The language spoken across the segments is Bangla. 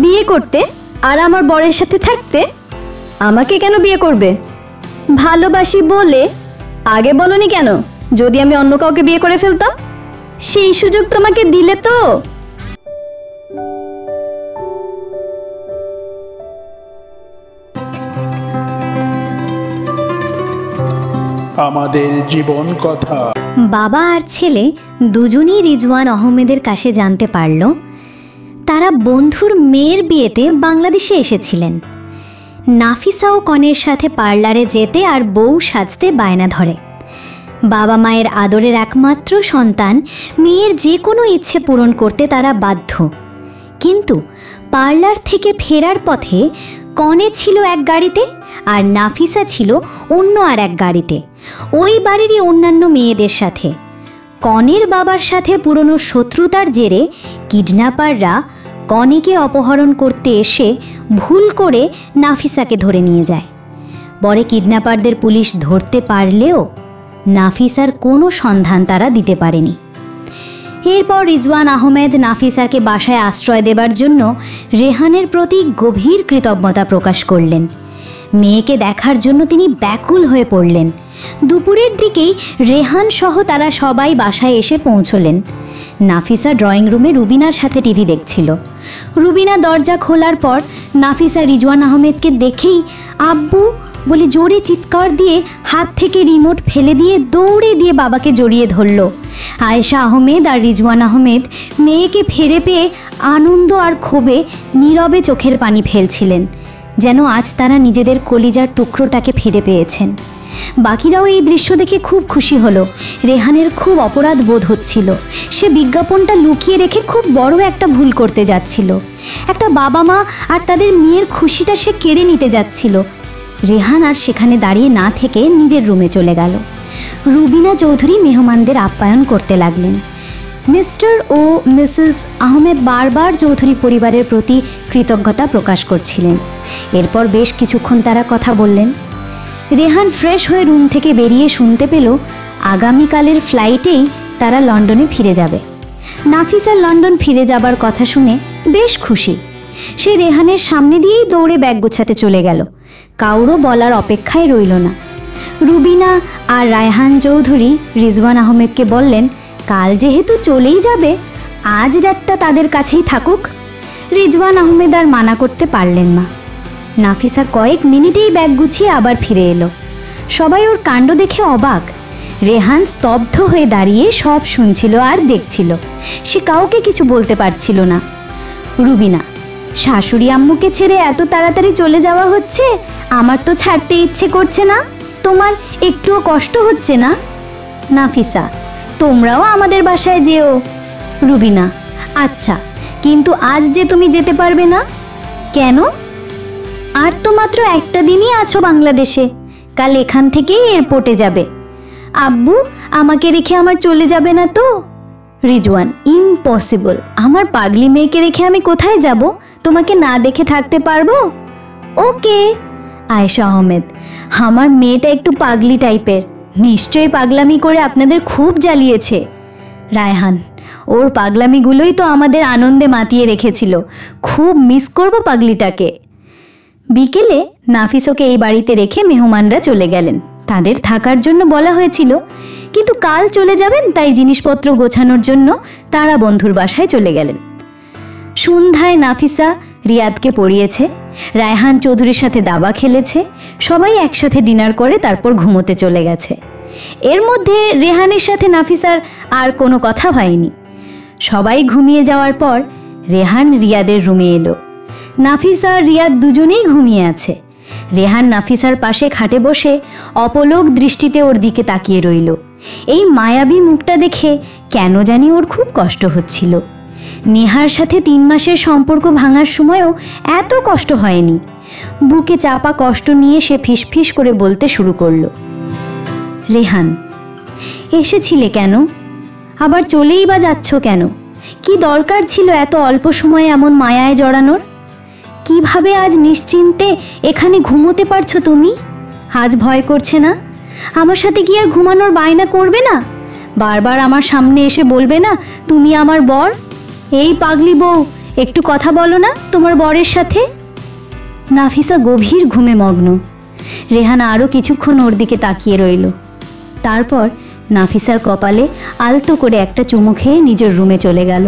বিয়ে করতে আর আমার বরের সাথে থাকতে? আমাকে কেন বিয়ে করবে? ভালোবাসি বলে। আগে বলনি কেন যদি আমি অন্য কাউকে বিয়ে করে ফেলতাম? সেই সুযোগ তোমাকে দিলে তো। আমাদের জীবন কথা। বাবা আর ছেলে দুজনেই রিজওয়ান আহমেদের কাছে জানতে পারল তারা বন্ধুর মেয়ের বিয়েতে বাংলাদেশে এসেছিলেন। নাফিসাও কনের সাথে পার্লারে যেতে আর বউ সাজতে বায়না ধরে। বাবা মায়ের আদরের একমাত্র সন্তান মেয়ের যে কোনো ইচ্ছে পূরণ করতে তারা বাধ্য। কিন্তু পার্লার থেকে ফেরার পথে কনে ছিল এক গাড়িতে আর নাফিসা ছিল অন্য আর এক গাড়িতে, ওই বাড়িরই অন্যান্য মেয়েদের সাথে। কনের বাবার সাথে পুরনো শত্রুতার জেরে কিডন্যাপাররা কনেকে অপহরণ করতে এসে ভুল করে নাফিসাকে ধরে নিয়ে যায়। পরে কিডন্যাপারদের পুলিশ ধরতে পারলেও নাফিসার কোনো সন্ধান তারা দিতে পারেনি। এরপর রিজওয়ান আহমেদ নাফিসাকে বাসায় আশ্রয় দেবার জন্য রেহানের প্রতি গভীর কৃতজ্ঞতা প্রকাশ করলেন। মেয়েকে দেখার জন্য তিনি ব্যাকুল হয়ে পড়লেন। দুপুরের দিকেই রেহান সহ তারা সবাই বাসায় এসে পৌঁছলেন। নাফিসা ড্রয়িং রুমে রুবিনার সাথে টিভি দেখছিল। রুবিনা দরজা খোলার পর নাফিসা রিজওয়ান আহমেদকে দেখেই আব্বু বলে জোরে চিৎকার দিয়ে হাত থেকে রিমোট ফেলে দিয়ে দৌড়ে দিয়ে বাবাকে জড়িয়ে ধরল। আয়েশা আহমেদ আর রিজওয়ান আহমেদ মেয়েকে ফিরে পেয়ে আনন্দ আর ক্ষোভে নীরবে চোখের পানি ফেলছিলেন, যেন আজ তারা নিজেদের কলিজার টুকরোটাকে ফিরে পেয়েছেন। বাকিরাও এই দৃশ্য দেখে খুব খুশি হলো। রেহানের খুব অপরাধ বোধ হচ্ছিল। সে বিজ্ঞাপনটা লুকিয়ে রেখে খুব বড় একটা ভুল করতে যাচ্ছিল। একটা বাবা মা আর তাদের মেয়ের খুশিটা সে কেড়ে নিতে যাচ্ছিল। রেহান আর সেখানে দাঁড়িয়ে না থেকে নিজের রুমে চলে গেল। রুবিনা চৌধুরী মেহমানদের আপ্যায়ন করতে লাগলেন। মিস্টার ও মিসেস আহমেদ বারবার চৌধুরী পরিবারের প্রতি কৃতজ্ঞতা প্রকাশ করছিলেন। এরপর বেশ কিছুক্ষণ তারা কথা বললেন। রেহান ফ্রেশ হয়ে রুম থেকে বেরিয়ে শুনতে পেল আগামীকালের ফ্লাইটেই তারা লন্ডনে ফিরে যাবে। নাফিসার লন্ডন ফিরে যাবার কথা শুনে বেশ খুশি। সে রেহানের সামনে দিয়েই দৌড়ে ব্যাগ গোছাতে চলে গেল। কাউরও বলার অপেক্ষায় রইল না। রুবিনা আর রায়হান চৌধুরী রিজওয়ান আহমেদকে বললেন, কাল যেহেতু চলেই যাবে আজ রাতটা তাদের কাছেই থাকুক। রিজওয়ান আহমেদ আর মানা করতে পারলেন না। নাফিসা কয়েক মিনিটেই ব্যাগ গুছিয়ে আবার ফিরে এলো। সবাই ওর কাণ্ড দেখে অবাক। রেহান স্তব্ধ হয়ে দাঁড়িয়ে সব শুনছিল আর দেখছিল। সে কাউকে কিছু বলতে পারছিল না। রুবিনা, শাশুড়ি আম্মুকে ছেড়ে এত তাড়াতাড়ি চলে যাওয়া হচ্ছে, আমার তো ছাড়তে ইচ্ছে করছে না। তোমার একটুও কষ্ট হচ্ছে না? নাফিসা, তোমরাও আমাদের বাসায় যেও। রুবিনা, আচ্ছা, কিন্তু আজ যে তুমি যেতে পারবে না। কেন? আর তো মাত্র একটা দিনই আছো বাংলাদেশে, কাল এখান থেকেই এয়ারপোর্টে যাবে। আব্বু আমাকে রেখে আমার চলে যাবে না তো? রিজওয়ান, ইম্পসিবল। আমার পাগলি মেয়েকে রেখে আমি কোথায় যাব? তোমাকে না দেখে থাকতে পারবো? ওকে। আয়েশা আহমেদ, আমার মেয়েটা একটু পাগলি টাইপের, নিশ্চয়ই পাগলামি করে আপনাদের খুব জ্বালিয়েছে। রায়হান, ওর পাগলামিগুলোই তো আমাদের আনন্দে মাতিয়ে রেখেছিল, খুব মিস করব পাগলিটাকে। বিকেলে নাফিসকে এই বাড়িতে রেখে মেহমানরা চলে গেলেন। তাদের থাকার জন্য বলা হয়েছিল, কিন্তু কাল চলে যাবেন, তাই জিনিসপত্র গোছানোর জন্য তারা বন্ধুর বাসায় চলে গেলেন। সন্ধ্যায় নাফিসা রিয়াদকে পড়িয়েছে, রায়হান চৌধুরীর সাথে দাবা খেলেছে, সবাই একসাথে ডিনার করে তারপর ঘুমোতে চলে গেছে। এর মধ্যে রেহানের সাথে নাফিসার আর কোনো কথা হয়নি। সবাই ঘুমিয়ে যাওয়ার পর রেহান রিয়াদের রুমে এলো। নাফিসা আর রিয়াদ দুজনেই ঘুমিয়ে আছে। রেহান নাফিসার পাশে খাটে বসে অপলক দৃষ্টিতে ওর দিকে তাকিয়ে রইল। এই মায়াবী মুখটা দেখে কেন জানি ওর খুব কষ্ট হচ্ছিল। নেহার সাথে 3 মাসের সম্পর্ক ভাঙার সময়ও এত কষ্ট হয়নি। বুকে চাপা কষ্ট নিয়ে সে ফিসফিস করে বলতে শুরু করলো, রেহান, এসেছিলে কেন? আবার চলেই বা যাচ্ছ কেন? কি দরকার ছিল এত অল্প সময়ে এমন মায়ায় জড়ানোর? কিভাবে আজ নিশ্চিন্তে এখানে ঘুমোতে পারছো তুমি? আজ ভয় করছে না? আমার সাথে কি আর ঘুমানোর বায়না করবে না? বারবার আমার সামনে এসে বলবে না তুমি আমার বর? এই পাগলি বউ একটু কথা বলো না তোমার বরের সাথে। নাফিসা গভীর ঘুমে মগ্ন। রেহান আরও কিছুক্ষণ ওর দিকে তাকিয়ে রইল। তারপর নাফিসার কপালে আলতো করে একটা চুমু খেয়ে নিজের রুমে চলে গেল।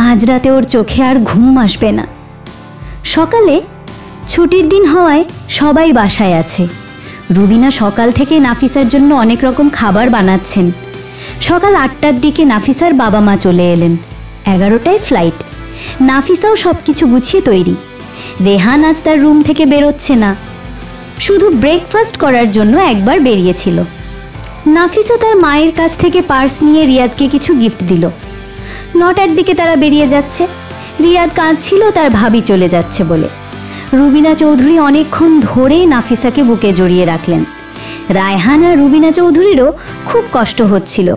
আজ রাতে ওর চোখে আর ঘুম আসবে না। সকালে ছুটির দিন হওয়ায় সবাই বাসায় আছে। রুবিনা সকাল থেকে নাফিসার জন্য অনেক রকম খাবার বানাচ্ছেন। সকাল 8টার দিকে নাফিসার বাবা মা চলে এলেন। 11টায় ফ্লাইট। নাফিসাও সব কিছু গুছিয়ে তৈরি। রেহান আজ তার রুম থেকে বেরোচ্ছে না, শুধু ব্রেকফাস্ট করার জন্য একবার বেরিয়েছিল। নাফিসা তার মায়ের কাছ থেকে পার্স নিয়ে রিয়াদকে কিছু গিফট দিল। 9টার দিকে তারা বেরিয়ে যাচ্ছে। রিয়াদ কাঁদছিল তার ভাবি চলে যাচ্ছে বলে। রুবিনা চৌধুরী অনেকক্ষণ ধরে নাফিসাকে বুকে জড়িয়ে রাখলেন। রায়হান আর রুবিনা চৌধুরীরও খুব কষ্ট হচ্ছিল।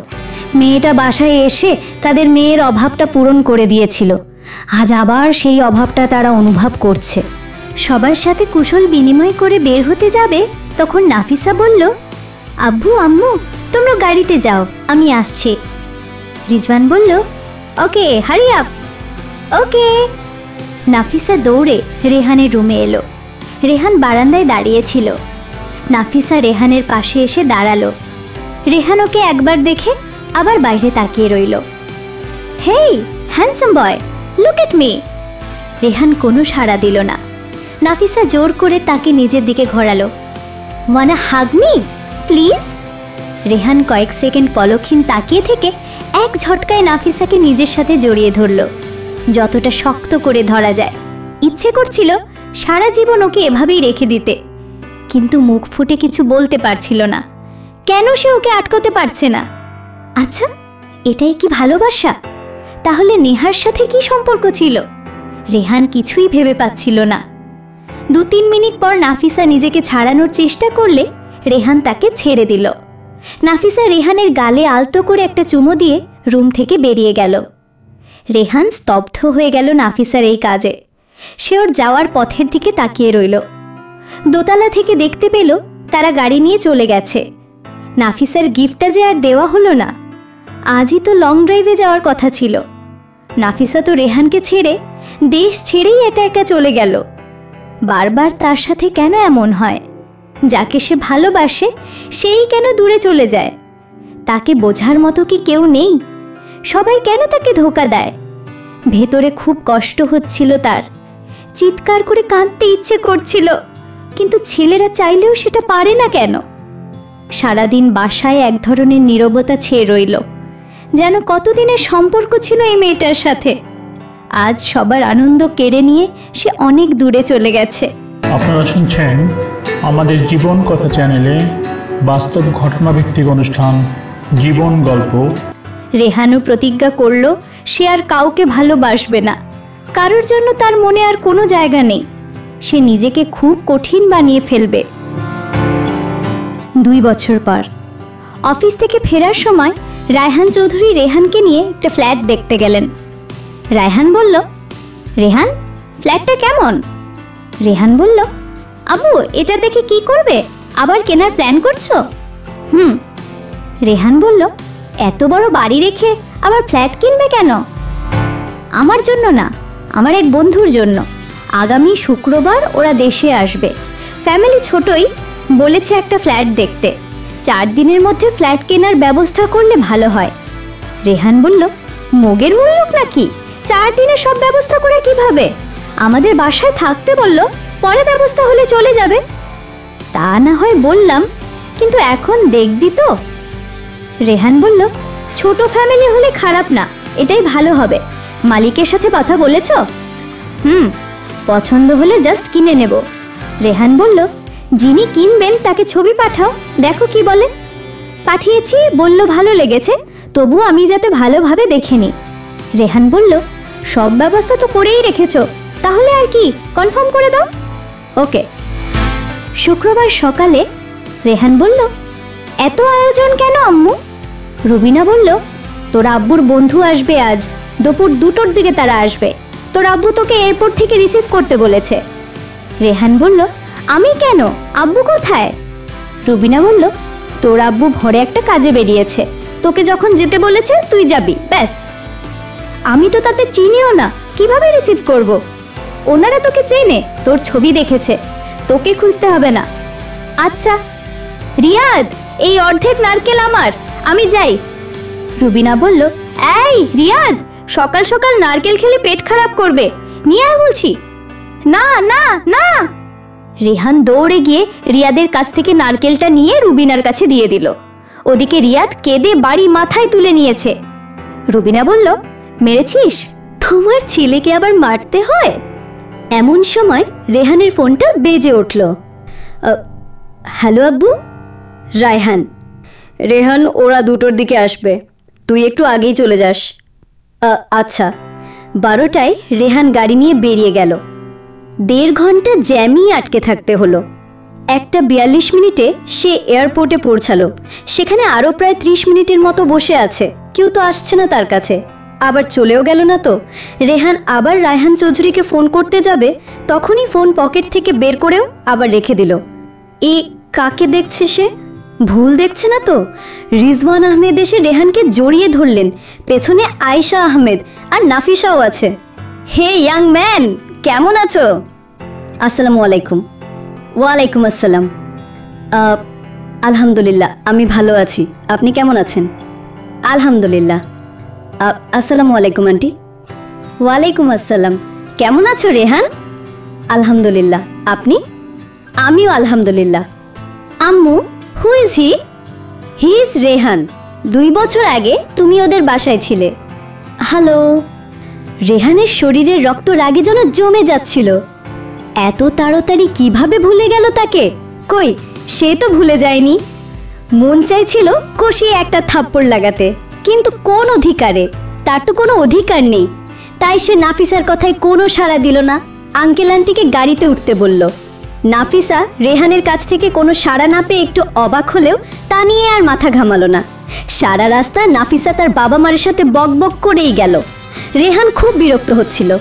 মেয়েটা বাসায় এসে তাদের মেয়ের অভাবটা পূরণ করে দিয়েছিল। আজ আবার সেই অভাবটা তারা অনুভব করছে। সবার সাথে কুশল বিনিময় করে বের হতে যাবে, তখন নাফিসা বলল, আব্বু আম্মু তোমরা গাড়িতে যাও, আমি আসছি। রিজওয়ান বলল, ওকে হারি আপ। ওকে। নাফিসা দৌড়ে রেহানের রুমে এলো। রেহান বারান্দায় দাঁড়িয়েছিল। নাফিসা রেহানের পাশে এসে দাঁড়ালো। রেহান ওকে একবার দেখে আবার বাইরে তাকিয়ে রইল। Hey handsome boy, look at me. Rehan কোনো সাড়া দিল না। নাফিসা জোর করে তাকে নিজের দিকে ঘোরালো। ওয়ানা হাগ মি প্লিজ। রেহান কয়েক সেকেন্ড পলকহীন তাকিয়ে থেকে এক ঝটকায় নাফিসাকে নিজের সাথে জড়িয়ে ধরল, যতটা শক্ত করে ধরা যায়। ইচ্ছে করছিল সারা জীবন ওকে এভাবেই রেখে দিতে, কিন্তু মুখ ফুটে কিছু বলতে পারছিল না। কেন সে ওকে আটকাতে পারছে না? আচ্ছা, এটাই কি ভালোবাসা? তাহলে নেহার সাথে কি সম্পর্ক ছিল? রেহান কিছুই ভেবে পাচ্ছিল না। 2-3 মিনিট পর নাফিসা নিজেকে ছাড়ানোর চেষ্টা করলে রেহান তাকে ছেড়ে দিল। নাফিসা রেহানের গালে আলতো করে একটা চুমো দিয়ে রুম থেকে বেরিয়ে গেল। রেহান স্তব্ধ হয়ে গেল নাফিসার এই কাজে। সে ওর যাওয়ার পথের দিকে তাকিয়ে রইল। দোতলা থেকে দেখতে পেল তারা গাড়ি নিয়ে চলে গেছে। নাফিসার গিফটটা যে আর দেওয়া হলো না। আজই তো লং ড্রাইভে যাওয়ার কথা ছিল। নাফিসা তো রেহানকে ছেড়ে দেশ ছেড়েই একা একা চলে গেল। বারবার তার সাথে কেন এমন হয়? যাকে সে ভালোবাসে সেই কেন দূরে চলে যায়? তাকে বোঝার মতো কি কেউ নেই? সবাই কেন তাকে ধোঁকা দেয়? ভেতরে খুব কষ্ট হচ্ছিল তার। চিৎকার করে কাঁদতে ইচ্ছে করছিল, কিন্তু ছেলেরা চাইলেও সেটা পারে না কেন? সারাদিন বাসায় এক ধরনের নীরবতা ছেয়ে রইল, যেন কতদিনের সম্পর্ক ছিল এই মেয়েটার সাথে। আজ সবার আনন্দ কেড়ে নিয়ে সে অনেক দূরে চলে গেছে। আপনারা শুনছেন আমাদের জীবন কথা চ্যানেলে বাস্তব ঘটনাভিত্তিক অনুষ্ঠান জীবন গল্প। রেহানও প্রতিজ্ঞা করল সে আর কাউকে ভালোবাসবে না। কারোর জন্য তার মনে আর কোনো জায়গা নেই। সে নিজেকে খুব কঠিন বানিয়ে ফেলবে। 2 বছর পর অফিস থেকে ফেরার সময় রায়হান চৌধুরী রেহানকে নিয়ে একটা ফ্ল্যাট দেখতে গেলেন। রায়হান বলল, রেহান ফ্ল্যাটটা কেমন? রেহান বলল, আব্বু এটা দেখে কি করবে? আবার কেনার প্ল্যান করছো? রেহান বলল, এত বড় বাড়ি রেখে আবার ফ্ল্যাট কিনবে কেন? আমার জন্য না, আমার এক বন্ধুর জন্য। আগামী শুক্রবার ওরা দেশে আসবে। ফ্যামিলি ছোটই, বলেছে একটা ফ্ল্যাট দেখতে। 4 দিনের মধ্যে ফ্ল্যাট কেনার ব্যবস্থা করলে ভালো হয়। রেহান বলল, মোগের মূল্য নাকি? 4 দিনে সব ব্যবস্থা করে কিভাবে? আমাদের বাসায় থাকতে বলল, পরে ব্যবস্থা হলে চলে যাবে। তা না হয় বললাম, কিন্তু এখন দেখবি তো। রেহান বলল, ছোট ফ্যামিলি হলে খারাপ না, এটাই ভালো হবে। মালিকের সাথে কথা বলেছ? পছন্দ হলে জাস্ট কিনে নেব। রেহান বলল, যিনি কিনবেন তাকে ছবি পাঠাও, দেখো কি বলে। পাঠিয়েছি, বলল ভালো লেগেছে, তবু আমি যাতে ভালোভাবে দেখে নিই। রেহান বলল, সব ব্যবস্থা তো করেই রেখেছো, তাহলে আর কি, কনফার্ম করে দাও। ওকে। শুক্রবার সকালে রেহান বলল, এত আয়োজন কেন আম্মু? রুবিনা বলল, তোর আব্বুর বন্ধু আসবে আজ দুপুর 2টোর দিকে তারা আসবে। তোর আব্বু তোকে এয়ারপোর্ট থেকে রিসিভ করতে বলেছে। রেহান বলল, আমি কেন? আব্বু কোথায়? রুবিনা বলল, তোর আব্বু ভোরে একটা কাজে বেরিয়েছে, তোকে যখন যেতে বলেছে তুই যাবি, ব্যাস। আমি তো তাতে চিনিও না, কিভাবে রিসিভ করব? ওনারা তোকে চেনে, তোর ছবি দেখেছে, তোকে খুঁজতে হবে না। আচ্ছা রিয়াদ, এই অর্ধেক নারকেল আমার, আমি যাই। রুবিনা বলল, এই রিয়াদ, সকাল সকাল নারকেল খেলে পেট খারাপ করবে, নিয়ে আয় বলছি। না না না। রেহান দৌড়ে গিয়ে রিয়াদের কাছ থেকে নারকেলটা নিয়ে রুবিনার কাছে দিয়ে দিল। ওদিকে রিয়াদ কেঁদে বাড়ি মাথায় তুলে নিয়েছে। রুবিনা বলল, মেরেছিস? তোমার ছেলেকে আবার মারতে হয়? এমন সময় রেহানের ফোনটা বেজে উঠল। হ্যালো আব্বু। রায়হান, রেহান ওরা 2টোর দিকে আসবে, তুই একটু আগেই চলে যাস। আচ্ছা। 12টায় রেহান গাড়ি নিয়ে বেরিয়ে গেল। 1.5 ঘন্টা জ্যামই আটকে থাকতে হলো। 1:42 মিনিটে সে এয়ারপোর্টে পৌঁছালো। সেখানে আরও প্রায় 30 মিনিটের মতো বসে আছে, কেউ তো আসছে না তার কাছে। আবার চলেও গেল না তো। রেহান আবার রায়হান চৌধুরীকে ফোন করতে যাবে, তখনই ফোন পকেট থেকে বের করেও আবার রেখে দিল। এ কাকে দেখছে সে? ভুল দেখছে না তো? রিজওয়ান আহমেদ এসে রেহানকে জড়িয়ে ধরলেন। পেছনে আয়েশা আহমেদ আর নাফিসাও আছে। হে ইয়াং ম্যান, কেমন আছো? আসসালামু আলাইকুম। ওয়ালাইকুম আসসালাম। আলহামদুলিল্লাহ, আমি ভালো আছি। আপনি কেমন আছেন? আলহামদুলিল্লাহ। আসসালামু আলাইকুম আন্টি। ওয়ালাইকুম আসসালাম। কেমন আছো রেহান? আলহামদুলিল্লাহ। আপনি? আমিও আলহামদুলিল্লাহ। আম্মু, who is he? He is Rehan. 2 বছর আগে তুমি ওদের বাসায় ছিলে। হ্যালো। রেহানের শরীরের রক্ত রাগে যেন জমে যাচ্ছিল। এত তাড়াতাড়ি কিভাবে ভুলে গেল তাকে? কই, সে তো ভুলে যায়নি। মন চাইছিল কষিয়ে একটা থাপ্পড় লাগাতে, কিন্তু কোন অধিকারে? তার তো কোনো অধিকার নেই। তাই সে নাফিসার কথায় কোনো সাড়া দিল না। আঙ্কেল আন্টিকে গাড়িতে উঠতে বলল। নাফিসা রেহানের কাছ থেকে কোনো সাড়া না পেয়ে একটু অবাক হলেও তা নিয়ে আর মাথা ঘামালো না। সারা রাস্তা নাফিসা তার বাবা মায়ের সাথে বকবক করেই গেল। রেহান খুব বিরক্ত হচ্ছিল।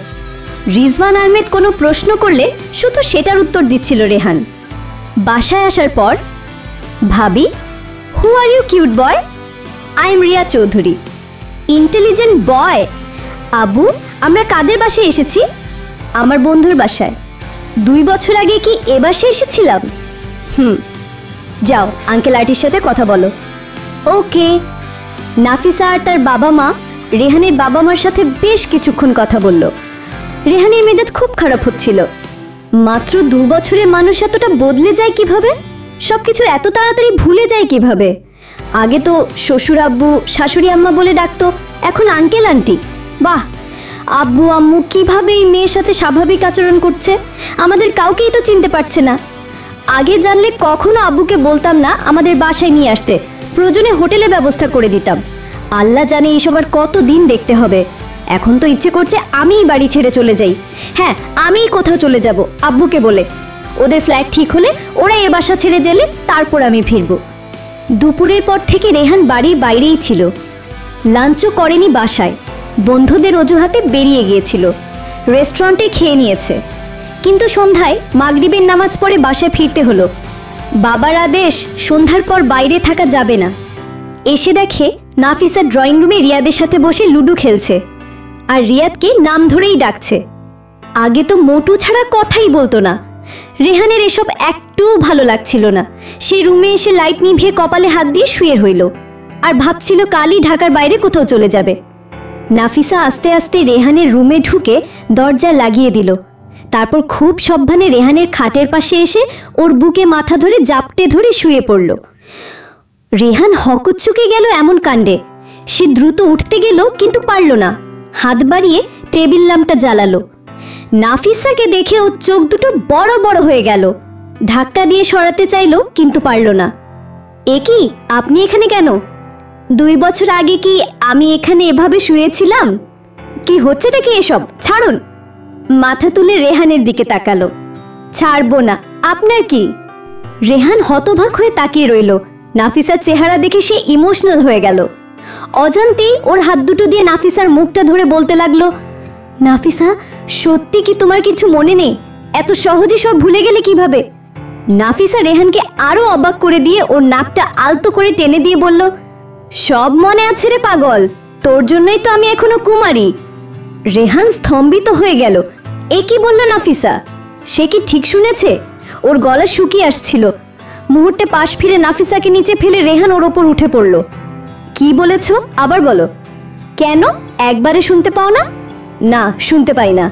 রিজওয়ান আহমেদ কোনো প্রশ্ন করলে শুধু সেটার উত্তর দিচ্ছিল রেহান। বাসায় আসার পর, ভাবি, who are you cute boy? I am Riya Chowdhury. Intelligent boy. Abu, আমরা কাদের বাসায় এসেছি? আমার বন্ধুর বাসায়। 2 বছর আগে কি এ বাসায় এসেছিলাম? যাও আঙ্কেল আন্টির সাথে কথা বলো। ওকে। নাফিসা আর তার বাবা মা রেহানের বাবা মার সাথে বেশ কিছুক্ষণ কথা বলল। রেহানের মেজাজ খুব খারাপ হচ্ছিল। মাত্র 2 বছরে মানুষ এতটা বদলে যায় কিভাবে? সবকিছু এত তাড়াতাড়ি ভুলে যায় কিভাবে? আগে তো শ্বশুর আব্বু, শাশুড়ি আম্মা বলে ডাকতো, এখন আঙ্কেল আন্টি। বাহ, আব্বু আম্মু কিভাবে এই মেয়ের সাথে স্বাভাবিক আচরণ করছে। আমাদের কাউকেই তো চিনতে পারছে না। আগে জানলে কখনো আব্বুকে বলতাম না আমাদের বাসায় নিয়ে আসতে, প্রয়োজনে হোটেলে ব্যবস্থা করে দিতাম। আল্লাহ জানে এইসব আর কত দিন দেখতে হবে। এখন তো ইচ্ছে করছে আমিই বাড়ি ছেড়ে চলে যাই। হ্যাঁ, আমিই কোথাও চলে যাব আব্বুকে বলে। ওদের ফ্ল্যাট ঠিক হলে ওরা এ বাসা ছেড়ে গেলে তারপর আমি ফিরব। দুপুরের পর থেকে রেহান বাড়ির বাইরেই ছিল। লাঞ্চও করেনি বাসায়, বন্ধুদের অজুহাতে বেরিয়ে গিয়েছিল। রেস্টুরেন্টে খেয়ে নিয়েছে, কিন্তু সন্ধ্যায় মাগরিবের নামাজ পড়ে বাসায় ফিরতে হলো। বাবার আদেশ সন্ধ্যার পর বাইরে থাকা যাবে না। এসে দেখে নাফিসা ড্রয়িং রুমে রিয়াদের সাথে বসে লুডো খেলছে, আর রিয়াদকে নাম ধরেই ডাকছে। আগে তো মোটু ছাড়া কথাই বলতো না। রেহানের এসব একটুও ভালো লাগছিল না। সে রুমে এসে লাইট নিভিয়ে কপালে হাত দিয়ে শুয়ে হইল, আর ভাবছিল কালই ঢাকার বাইরে কোথাও চলে যাবে। নাফিসা আস্তে আস্তে রেহানের রুমে ঢুকে দরজা লাগিয়ে দিল। তারপর খুব সাবধানে রেহানের খাটের পাশে এসে ওর বুকে মাথা ধরে জাপটে ধরে শুয়ে পড়ল। রেহান হকচকে গেল এমন কাণ্ডে। সে দ্রুত উঠতে গেল, কিন্তু পারল না। হাত বাড়িয়ে টেবিল ল্যাম্পটা জ্বালালো। নাফিসাকে দেখে ওর চোখ দুটো বড় বড় হয়ে গেল। ধাক্কা দিয়ে সরাতে চাইল, কিন্তু পারল না। এ কি, আপনি এখানে কেন? 2 বছর আগে কি আমি এখানে এভাবে শুয়েছিলাম? কি হচ্ছেটা কি এসব? ছাড়ুন। মাথা তুলে রেহানের দিকে তাকালো। ছাড়বো না। আপনার কি? রেহান হতবাক হয়ে তাকিয়ে রইল। নাফিসার চেহারা দেখে সে ইমোশনাল হয়ে গেল। অজান্তেই ওর হাত দুটো দিয়ে নাফিসার মুখটা ধরে বলতে লাগলো, নাফিসা, সত্যি কি তোমার কিছু মনে নেই? এত সহজে সব ভুলে গেলে কিভাবে? নাফিসা রেহানকে আরো অবাক করে দিয়ে ওর নাকটা আলতো করে টেনে দিয়ে বলল, সব মনে আছে রে পাগল, তোর জন্যই তো আমি এখনো কুমারী। রেহান স্তম্ভিত হয়ে গেল। এ কি বলল নাফিসা? সে কি ঠিক শুনেছে? ওর গলা শুকিয়ে আসছিল। মুহূর্তে পাশ ফিরে নাফিসাকে নিচে ফেলে রেহান ওর ওপর উঠে পড়ল। কি বলেছ? আবার বলো। কেন, একবারে শুনতে পাও না? না, শুনতে পাই না।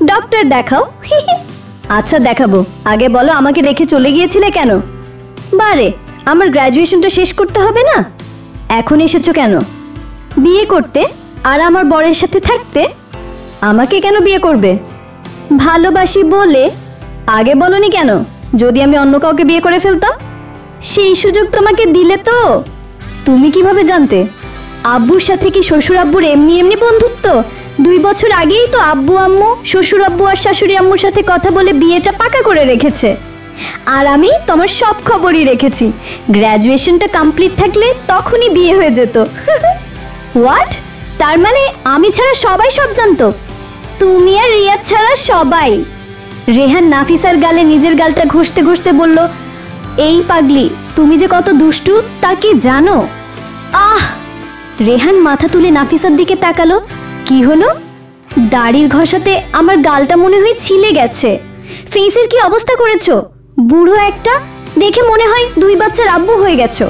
ডক্টর দেখাও। আচ্ছা দেখাবো, আগে বলো আমাকে রেখে চলে গিয়েছিলে কেন? বারে, আমার গ্র্যাজুয়েশনটা শেষ করতে হবে না? এখন এসেছো কেন? বিয়ে করতে, আর আমার বরের সাথে থাকতে। আমাকে কেন বিয়ে করবে? ভালোবাসি বলে। আগে বলনি কেন? যদি আমি অন্য কাউকে বিয়ে করে ফেলতাম? সেই সুযোগ তোমাকে দিলে তো। তুমি কিভাবে জানতে? আব্বুর সাথে কি শ্বশুর আব্বুর এমনি এমনি বন্ধুত্ব? 2 বছর আগেই তো আব্বু আম্মু, শ্বশুর আব্বু আর শাশুড়ি আম্মুর সাথে কথা বলে বিয়েটা পাকা করে রেখেছে। আর আমি তোমার সব খবরই রেখেছি। গ্র্যাজুয়েশনটা কমপ্লিট থাকলে তখনই বিয়ে হয়ে যেত। হোয়াট? তার মানে আমি ছাড়া সবাই সব জানতো? তুমি আর রিয়াদ ছাড়া সবাই। রেহান নাফিসার গালে নিজের গালটা ঘষতে ঘষতে বলল, এই পাগলি, তুমি যে কত দুষ্টু তা কি জানো? আহ! রেহান মাথা তুলে নাফিসার দিকে তাকালো। কি হলো? দাড়ির ঘষাতে আমার গালটা মনে হয় ছিলে গেছে। ফেসের কি অবস্থা করেছো? বুড়ো একটা, দেখে মনে হয় 2 বাচ্চার আব্বু হয়ে গেছো।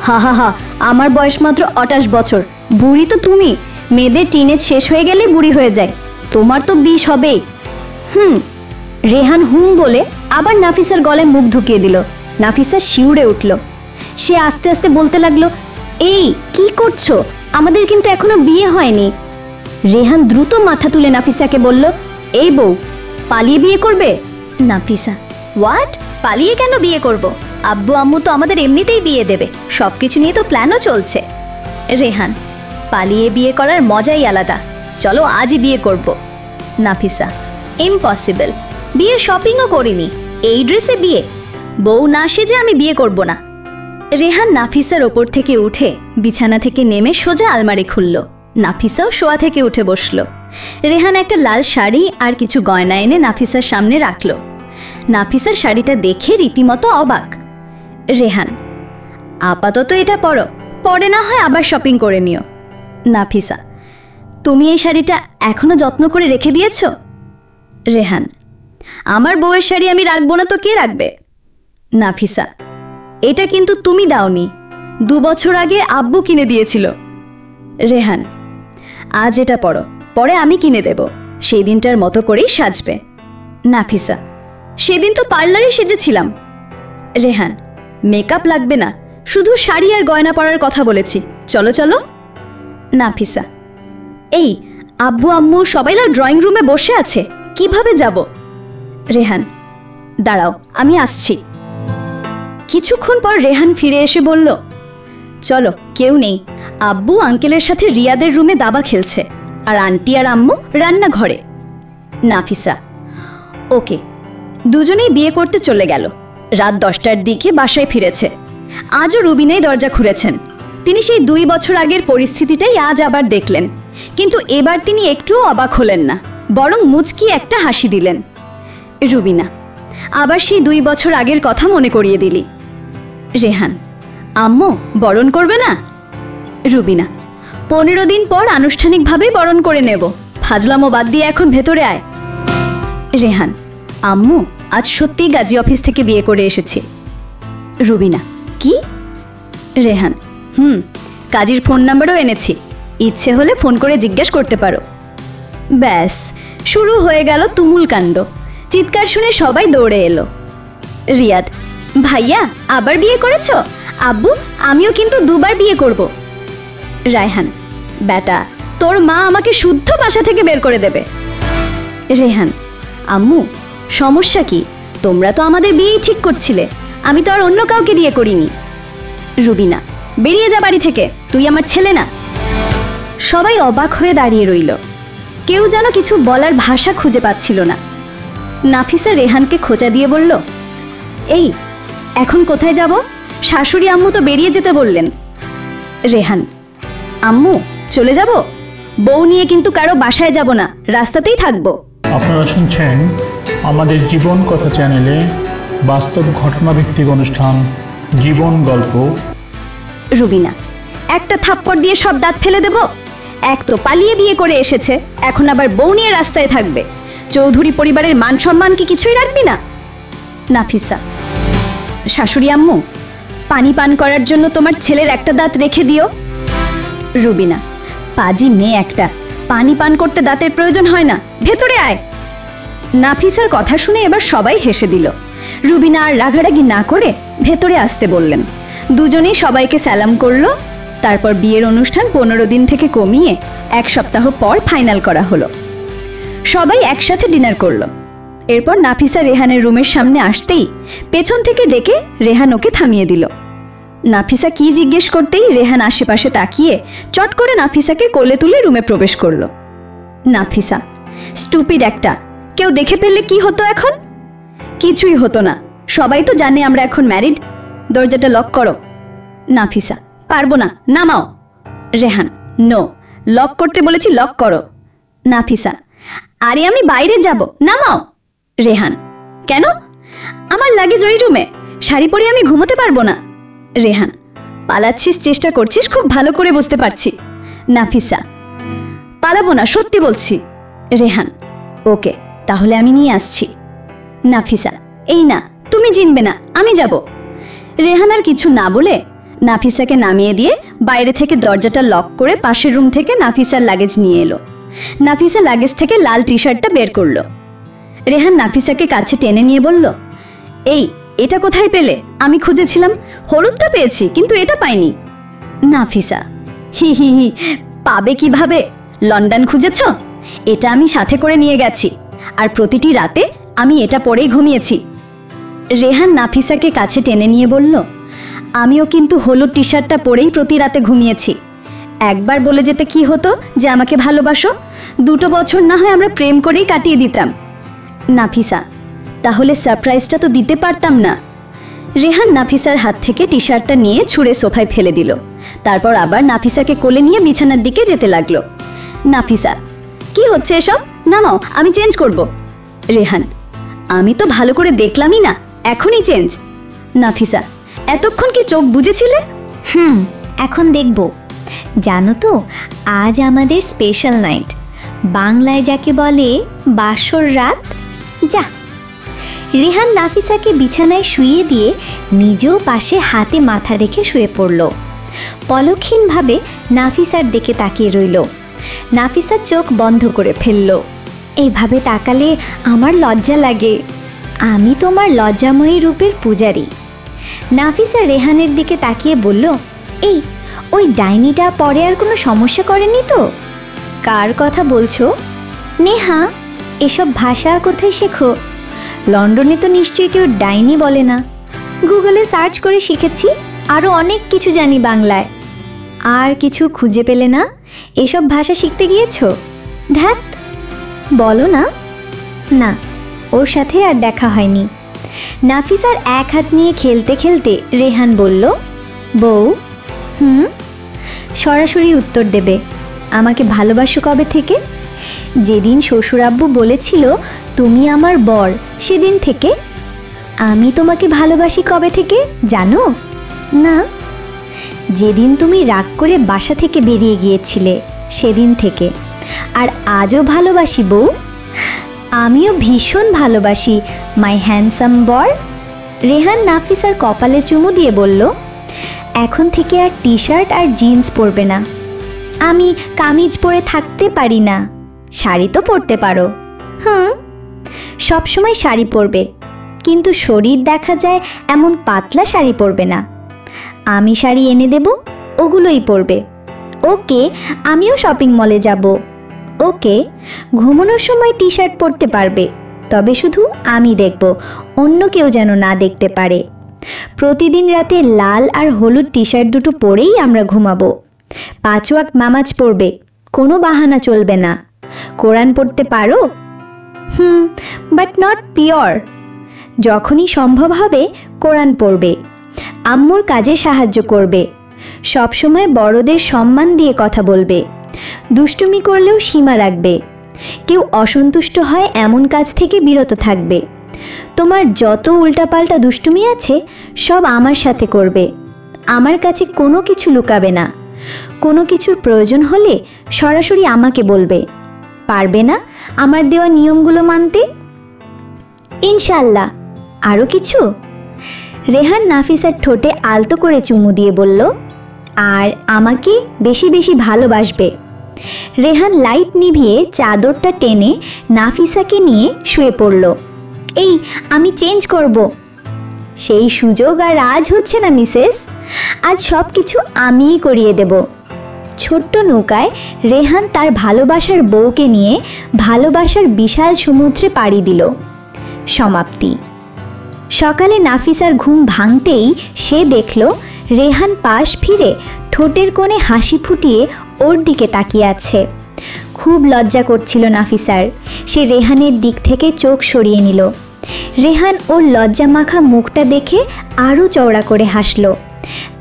হা হা হা, আমার বয়স মাত্র 28 বছর। বুড়ি তো তুমি। মেয়েদের টিনেজ শেষ হয়ে গেলে বুড়ি হয়ে যায়, তোমার তো 20 হবেই। রেহান বলে আবার নাফিসার গলায় মুখ ঢুকিয়ে দিল। নাফিসা শিউরে উঠল। সে আস্তে আস্তে বলতে লাগলো, এই কি করছো? আমাদের কিন্তু এখনো বিয়ে হয়নি। রেহান দ্রুত মাথা তুলে নাফিসাকে বলল, এই বউ, পালিয়ে বিয়ে করবে? নাফিসা, হোয়াট? পালিয়ে কেন বিয়ে করব? আব্বু আম্মু তো আমাদের এমনিতেই বিয়ে দেবে, সব কিছু নিয়ে তো প্ল্যানও চলছে। রেহান, পালিয়ে বিয়ে করার মজাই আলাদা। চলো আজই বিয়ে করব। নাফিসা, ইম্পসিবল। বিয়ের শপিংও করিনি, এই ড্রেসে বিয়ে? বউ না সেজে আমি বিয়ে করব না। রেহান নাফিসার ওপর থেকে উঠে বিছানা থেকে নেমে সোজা আলমারি খুলল। নাফিসাও শোয়া থেকে উঠে বসল। রেহান একটা লাল শাড়ি আর কিছু গয়না এনে নাফিসার সামনে রাখল। নাফিসার শাড়িটা দেখে রীতিমতো অবাক। রেহান, আপাতত এটা পরো, পরে না হয় আবার শপিং করে নিও। নাফিসা, তুমি এই শাড়িটা এখনো যত্ন করে রেখে দিয়েছ? রেহান, আমার বউয়ের শাড়ি আমি রাখবো না তো কে রাখবে? নাফিসা, এটা কিন্তু তুমি দাওনি, 2 বছর আগে আব্বু কিনে দিয়েছিল। রেহান, আজ এটা পরো, পরে আমি কিনে দেব, সেই দিনটার মতো করেই সাজবে। নাফিসা, সেদিন তো পার্লারে সেজেছিলাম। রেহান, মেকআপ লাগবে না, শুধু শাড়ি আর গয়না পরার কথা বলেছি, চলো চলো। নাফিসা, এই আব্বু আম্মু সবাই না ড্রয়িং রুমে বসে আছে, কিভাবে যাব? রেহান, দাঁড়াও আমি আসছি। কিছুক্ষণ পর রেহান ফিরে এসে বলল, চলো, কেউ নেই, আব্বু আঙ্কেলের সাথে রিয়াদের রুমে দাবা খেলছে, আর আন্টি আর আম্মু রান্নাঘরে। নাফিসা, ওকে। দুজনেই বিয়ে করতে চলে গেল। রাত 10টার দিকে বাসায় ফিরেছে। আজও রুবিনাই দরজা খুলেছেন। তিনি সেই 2 বছর আগের পরিস্থিতিটাই আজ আবার দেখলেন, কিন্তু এবার তিনি একটুও অবাক হলেন না, বরং মুচকি একটা হাসি দিলেন। রুবিনা, আবার সেই 2 বছর আগের কথা মনে করিয়ে দিলি। রেহান, আম্মু বরণ করবে না? রুবিনা, 15 দিন পর আনুষ্ঠানিকভাবে বরণ করে নেব, ফাজলামো বাদ দিয়ে এখন ভেতরে আয়। রেহান, আম্মু আজ সত্যিই গাজী অফিস থেকে বিয়ে করে এসেছি। রুবিনা, কি? রেহান, কাজীর ফোন নাম্বারও এনেছি, ইচ্ছে হলে ফোন করে জিজ্ঞেস করতে পারো। ব্যাস, শুরু হয়ে গেল তুমুল কাণ্ড। চিৎকার শুনে সবাই দৌড়ে এলো। রিয়াদ, ভাইয়া আবার বিয়ে করেছ? আব্বু, আমিও কিন্তু 2বার বিয়ে করব। রায়হান, বেটা, তোর মা আমাকে শুদ্ধ বাসা থেকে বের করে দেবে। রেহান, আম্মু সমস্যা কি? তোমরা তো আমাদের বিয়েই ঠিক করছিলে, আমি তো আর অন্য কাউকে বিয়ে করিনি। রুবিনা, বেরিয়ে যা বাড়ি থেকে, তুই আমার ছেলে না। সবাই অবাক হয়ে দাঁড়িয়ে রইল, কেউ যেন কিছু বলার ভাষা খুঁজে পাচ্ছিল না। নাফিসা রেহানকে খোঁচা দিয়ে বলল, এই এখন কোথায় যাব? শাশুড়ি আম্মু তো বেরিয়ে যেতে বললেন। রেহান, আম্মু চলে যাব, বউ নিয়ে কিন্তু কারো বাসায় যাব না, রাস্তাতেই থাকবো। আপনারা শুনছেন আমাদের জীবন কথা চ্যানেলে বাস্তব ঘটনাভিত্তিক অনুষ্ঠান জীবন গল্প। রুবিনা, একটা থাপ্পড় দিয়ে সব দাঁত ফেলে দেব। এক তো পালিয়ে বিয়ে করে এসেছে, এখন আবার বউ নিয়ে রাস্তায় থাকবে। চৌধুরী পরিবারের মান সম্মান কি কিছুই রাখবি না? নাফিসা: শাশুড়ি আম্মু, পানি পান করার জন্য তোমার ছেলের একটা দাঁত রেখে দিও। রুবিনা: পাজি মেয়ে একটা, পানি পান করতে দাঁতের প্রয়োজন হয় না, ভেতরে আয়। নাফিসার কথা শুনে এবার সবাই হেসে দিল। রুবিনা আর রাগারাগি না করে ভেতরে আসতে বললেন। দুজনেই সবাইকে সালাম করলো। তারপর বিয়ের অনুষ্ঠান 15 দিন থেকে কমিয়ে 1 সপ্তাহ পর ফাইনাল করা হলো। সবাই একসাথে ডিনার করলো। এরপর নাফিসা রেহানের রুমের সামনে আসতেই পেছন থেকে ডেকে রেহান ওকে থামিয়ে দিল। নাফিসা কি জিজ্ঞেস করতেই রেহান আশেপাশে তাকিয়ে চট করে নাফিসাকে কোলে তুলে রুমে প্রবেশ করলো। নাফিসা: স্টুপিড একটা, কেউ দেখে ফেললে কি হতো এখন? কিছুই হতো না, সবাই তো জানে আমরা এখন ম্যারিড। দরজাটা লক করো। নাফিসা: পারবো না, নামাও। রেহান: নো, লক করতে বলেছি, লক করো। নাফিসা: আরে আমি বাইরে যাব, নামাও। রেহান: কেন? আমার লাগেজ ওই রুমে, শাড়ি পরে আমি ঘুমোতে পারবো না। রেহান: পালাচ্ছিস, চেষ্টা করছিস, খুব ভালো করে বুঝতে পারছি। নাফিসা: পালাবো না, সত্যি বলছি। রেহান: ওকে, তাহলে আমি নিয়ে আসছি। নাফিসা: এই না, তুমি জিনবে না, আমি যাব। রেহান আর কিছু না বলে নাফিসাকে নামিয়ে দিয়ে বাইরে থেকে দরজাটা লক করে পাশের রুম থেকে নাফিসার লাগেজ নিয়ে এলো। নাফিসা লাগেজ থেকে লাল টি শার্টটা বের করলো। রেহান নাফিসাকে কাছে টেনে নিয়ে বলল, এই, এটা কোথায় পেলে? আমি খুঁজেছিলাম, হলুদটা পেয়েছি কিন্তু এটা পাইনি। নাফিসা: হি হি হি, পাবে কিভাবে? লন্ডন খুঁজেছ? এটা আমি সাথে করে নিয়ে গেছি, আর প্রতিটি রাতে আমি এটা পরেই ঘুমিয়েছি। রেহান নাফিসাকে কাছে টেনে নিয়ে বলল, আমিও কিন্তু হলুদ টি শার্টটা পরেই প্রতি রাতে ঘুমিয়েছি। একবার বলে যেতে কি হতো যে আমাকে ভালোবাসো, 2 বছর না হয় আমরা প্রেম করেই কাটিয়ে দিতাম। নাফিসা: তাহলে সারপ্রাইজটা তো দিতে পারতাম না। রেহান নাফিসার হাত থেকে টি শার্টটা নিয়ে ছুঁড়ে সোফায় ফেলে দিল। তারপর আবার নাফিসাকে কোলে নিয়ে বিছানার দিকে যেতে লাগলো। নাফিসা: কি হচ্ছে এসব? নামাও, আমি চেঞ্জ করব। রেহান: আমি তো ভালো করে দেখলামই না, এখনই চেঞ্জ। নাফিসা: এতক্ষণ কি চোখ বুজেছিলে? এখন দেখব। জানো তো, আজ আমাদের স্পেশাল নাইট, বাংলায় যাকে বলে বাসর রাত। যা। রেহান নাফিসাকে বিছানায় শুইয়ে দিয়ে নিজেও পাশে হাতে মাথা রেখে শুয়ে পড়ল। পলকহীনভাবে নাফিসার দিকে তাকিয়ে রইল। নাফিসা চোখ বন্ধ করে ফেলল। এইভাবে তাকালে আমার লজ্জা লাগে, আমি তোমার লজ্জাময়ী রূপের পূজারী। নাফিসা রেহানের দিকে তাকিয়ে বলল, এই, ওই ডাইনিটা পরে আর কোনো সমস্যা করেনি তো? কার কথা বলছো? নেহা, এসব ভাষা কোথায় শেখো? লন্ডনে তো নিশ্চয়ই কেউ ডাইনি বলে না। গুগলে সার্চ করে শিখেছি, আরও অনেক কিছু জানি বাংলায়। আর কিছু খুঁজে পেলে না? এসব ভাষা শিখতে গিয়েছো? ধ্যাত, বলো না। না, ওর সাথে আর দেখা হয়নি। নাফিসার এক হাত নিয়ে খেলতে খেলতে রেহান বলল, বউ? সরাসরি উত্তর দেবে। আমাকে ভালোবাসো কবে থেকে? যেদিন শ্বশুর আব্বু বলেছিল তুমি আমার বর, সেদিন থেকে। আমি তোমাকে ভালোবাসি কবে থেকে জানো? না। যেদিন তুমি রাগ করে বাসা থেকে বেরিয়ে গিয়েছিলে সেদিন থেকে। আর আজও ভালোবাসি বউ, আমিও ভীষণ ভালোবাসি মাই হ্যান্ডসাম বর। রেহান নাফিসার কপালে চুমু দিয়ে বলল, এখন থেকে আর টি শার্ট আর জিন্স পরবে না। আমি কামিজ পরে থাকতে পারি না। শাড়ি তো পরতে পারো। সবসময় শাড়ি পরবে, কিন্তু শরীর দেখা যায় এমন পাতলা শাড়ি পরবে না। আমি শাড়ি এনে দেব, ওগুলোই পরবে। ওকে, আমিও শপিং মলে যাব। ওকে, ঘুমানোর সময় টি শার্ট পরতে পারবে, তবে শুধু আমি দেখব, অন্য কেউ যেন না দেখতে পারে। প্রতিদিন রাতে লাল আর হলুদ টি শার্ট দুটো পরেই আমরা ঘুমাবো। 5 ওয়াক্ত নামাজ পড়বে, কোনো বাহানা চলবে না। কোরআন পড়তে পারো? But not pure. যখনই সম্ভব হবে কোরআন পড়বে। আম্মুর কাজে সাহায্য করবে। সবসময় বড়দের সম্মান দিয়ে কথা বলবে। দুষ্টুমি করলেও সীমা রাখবে। কেউ অসন্তুষ্ট হয় এমন কাজ থেকে বিরত থাকবে। তোমার যত উল্টাপাল্টা দুষ্টুমি আছে সব আমার সাথে করবে। আমার কাছে কোনো কিছু লুকাবে না। কোনো কিছুর প্রয়োজন হলে সরাসরি আমাকে বলবে, পারবে না আমার দেওয়া নিয়মগুলো মানতে? ইনশাআল্লাহ। আরও কিছু? রেহান নাফিসার ঠোঁটে আলতো করে চুমু দিয়ে বলল, আর আমাকে বেশি বেশি ভালোবাসবে। রেহান লাইট নিভিয়ে চাদরটা টেনে নাফিসাকে নিয়ে শুয়ে পড়ল। এই আমি চেঞ্জ করব। সেই সুযোগ আর আজ হচ্ছে না মিসেস, আজ সব কিছু আমিই করিয়ে দেব। ছোট্ট নৌকায় রেহান তার ভালোবাসার বউকে নিয়ে ভালোবাসার বিশাল সমুদ্রে পাড়ি দিল। সমাপ্তি। সকালে নাফিসার ঘুম ভাঙতেই সে দেখল রেহান পাশ ফিরে ঠোঁটের কোণে হাসি ফুটিয়ে ওর দিকে তাকিয়ে আছে। খুব লজ্জা করছিল নাফিসার। সে রেহানের দিক থেকে চোখ সরিয়ে নিল। রেহান ওর লজ্জা মাখা মুখটা দেখে আরও চওড়া করে হাসল।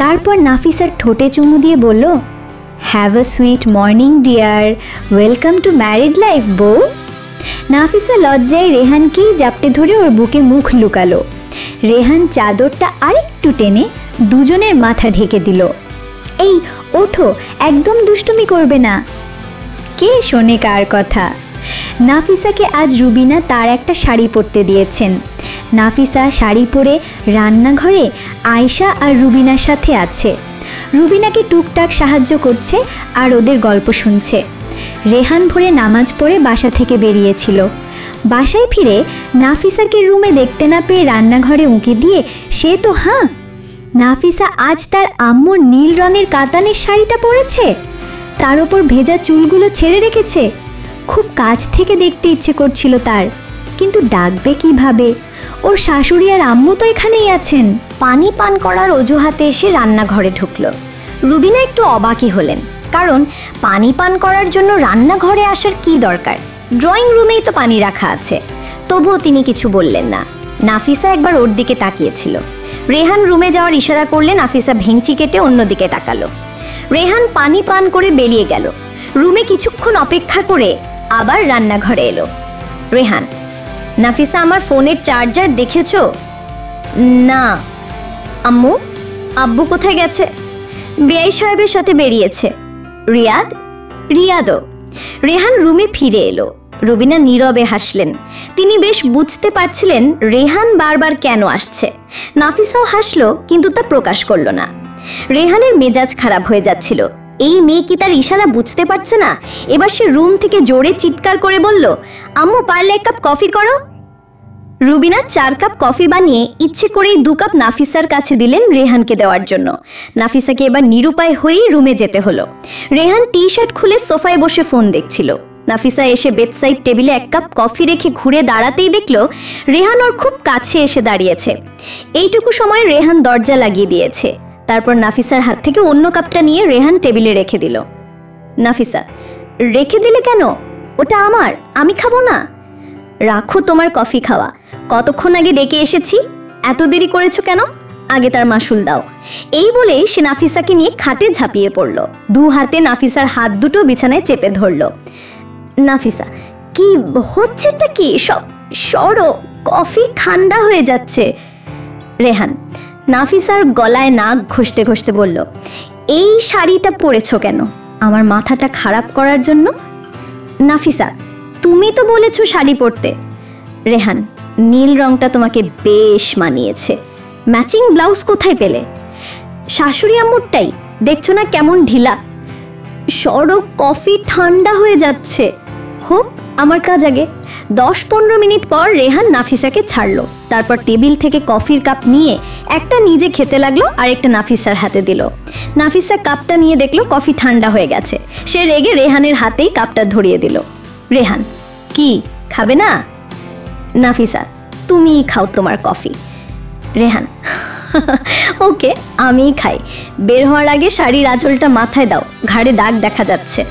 তারপর নাফিসার ঠোঁটে চুমু দিয়ে বলল, have a sweet morning deer, welcome to married life বউ। নাফিসা লজ্জায় রেহানকেই জাপটে ধরে ওর বুকে মুখ লুকালো। রেহান চাদরটা আরেকটু টেনে দুজনের মাথা ঢেকে দিল। এই ওঠো, একদম দুষ্টুমি করবে না। কে শোনে কার কথা? নাফিসাকে আজ রুবিনা তার একটা শাড়ি পরতে দিয়েছেন। নাফিসা শাড়ি পরে রান্নাঘরে আয়শা আর রুবিনার সাথে আছে। রুবিনাকে টুকটাক সাহায্য করছে আর ওদের গল্প শুনছে। রেহান ভোরে নামাজ পড়ে বাসা থেকে বেরিয়েছিল। বাসায় ফিরে নাফিসাকে রুমে দেখতে না পেয়ে রান্নাঘরে উঁকি দিয়ে সে তো হাঁ। নাফিসা আজ তার আম্মুর নীল রঙের কাতানের শাড়িটা পরেছে, তার ওপর ভেজা চুলগুলো ছেড়ে রেখেছে। খুব কাছ থেকে দেখতে ইচ্ছে করছিল তার, কিন্তু ডাকবে কিভাবে? ওর শাশুড়ি আর আম্মু তো এখানেই আছেন। পানি পান করার অজুহাতে এসে রান্নাঘরে ঢুকল। রুবিনা একটু অবাকই হলেন, কারণ পানি পান করার জন্য রান্নাঘরে আসার কি দরকার? ড্রয়িং রুমেই তো পানি রাখা আছে। তবুও তিনি কিছু বললেন না। নাফিসা একবার ওর দিকে তাকিয়েছিল। রেহান রুমে যাওয়ার ইশারা করলে নাফিসা ভেঙচি কেটে অন্যদিকে তাকালো। রেহান পানি পান করে বেরিয়ে গেল। রুমে কিছুক্ষণ অপেক্ষা করে আবার রান্নাঘরে এলো। রেহান, নাফিসা আমার ফোনের চার্জার দেখেছো? না। আম্মু, আব্বু কোথায় গেছে? বেআই সাহেবের সাথে বেরিয়েছে। রিয়াদ? রিয়াদও। রেহান রুমে ফিরে এলো। রুবিনা নীরবে হাসলেন। তিনি বেশ বুঝতে পারছিলেন রেহান বারবার কেন আসছে। নাফিসাও হাসলো, কিন্তু তা প্রকাশ করলো না। রেহানের মেজাজ খারাপ হয়ে যাচ্ছিল। এই মেয়ে কি তার ইশারা বুঝতে পারছে না? এবার সে রুম থেকে জোরে চিৎকার করে বলল, আম্মু পারলে 1 কাপ কফি করো। রুবিনা 4 কাপ কফি বানিয়ে ইচ্ছে করেই 2 কাপ নাফিসার কাছে দিলেন রেহানকে দেওয়ার জন্য। নাফিসাকে এবার নিরুপায় হয়েই রুমে যেতে হলো। রেহান টি শার্ট খুলে সোফায় বসে ফোন দেখছিল। নাফিসা এসে বেডসাইড টেবিলে 1 কাপ কফি রেখে ঘুরে দাঁড়াতেই দেখল রেহান ওর খুব কাছে এসে দাঁড়িয়েছে। এইটুকু সময় রেহান দরজা লাগিয়ে দিয়েছে। তারপর নাফিসার হাত থেকে অন্য কাপটা নিয়ে রেহান টেবিলে রেখে দিল। নাফিসা, রেখে দিলে কেন? ওটা আমার, আমি খাবো না। রাখো তোমার কফি খাওয়া, কতক্ষণ আগে ডেকে এসেছি, এত দেরি করেছো কেন? আগে তার মাসুল দাও। এই বলে সে নাফিসাকে নিয়ে খাটে ঝাঁপিয়ে পড়ল। 2 হাতে নাফিসার হাত দুটো বিছানায় চেপে ধরল। নাফিসা, কি হচ্ছেটা কি? সরো, কফি ঠান্ডা হয়ে যাচ্ছে। রেহান নাফিসার গলায় নাক ঘষতে ঘষতে বলল, এই শাড়িটা পরেছো কেন? আমার মাথাটা খারাপ করার জন্য? নাফিসা, তুমি তো বলেছো শাড়ি পরতে। রেহান, নীল রংটা তোমাকে বেশ মানিয়েছে। ম্যাচিং ব্লাউজ কোথায় পেলে? শাশুড়ি আম্মুরটাই, দেখছো না কেমন ঢিলা। সরো, কফি ঠান্ডা হয়ে যাচ্ছে। হোক, আমার কাজ আগে। 10-15 মিনিট পর রেহান নাফিসাকে ছাড়লো। তারপর টেবিল থেকে কফির কাপ নিয়ে একটা নিজে খেতে লাগলো আর একটা নাফিসার হাতে দিল। নাফিসা কাপটা নিয়ে দেখলো কফি ঠান্ডা হয়ে গেছে। সে রেগে রেহানের হাতেই কাপটা ধরিয়ে দিল। রেহান, কি খাবে না? নাফিসা, তুমিই খাও তোমার কফি। রেহান, ওকে, আমিই খাই। বের হওয়ার আগে শাড়ির আঁচলটা মাথায় দাও, ঘাড়ে দাগ দেখা যাচ্ছে।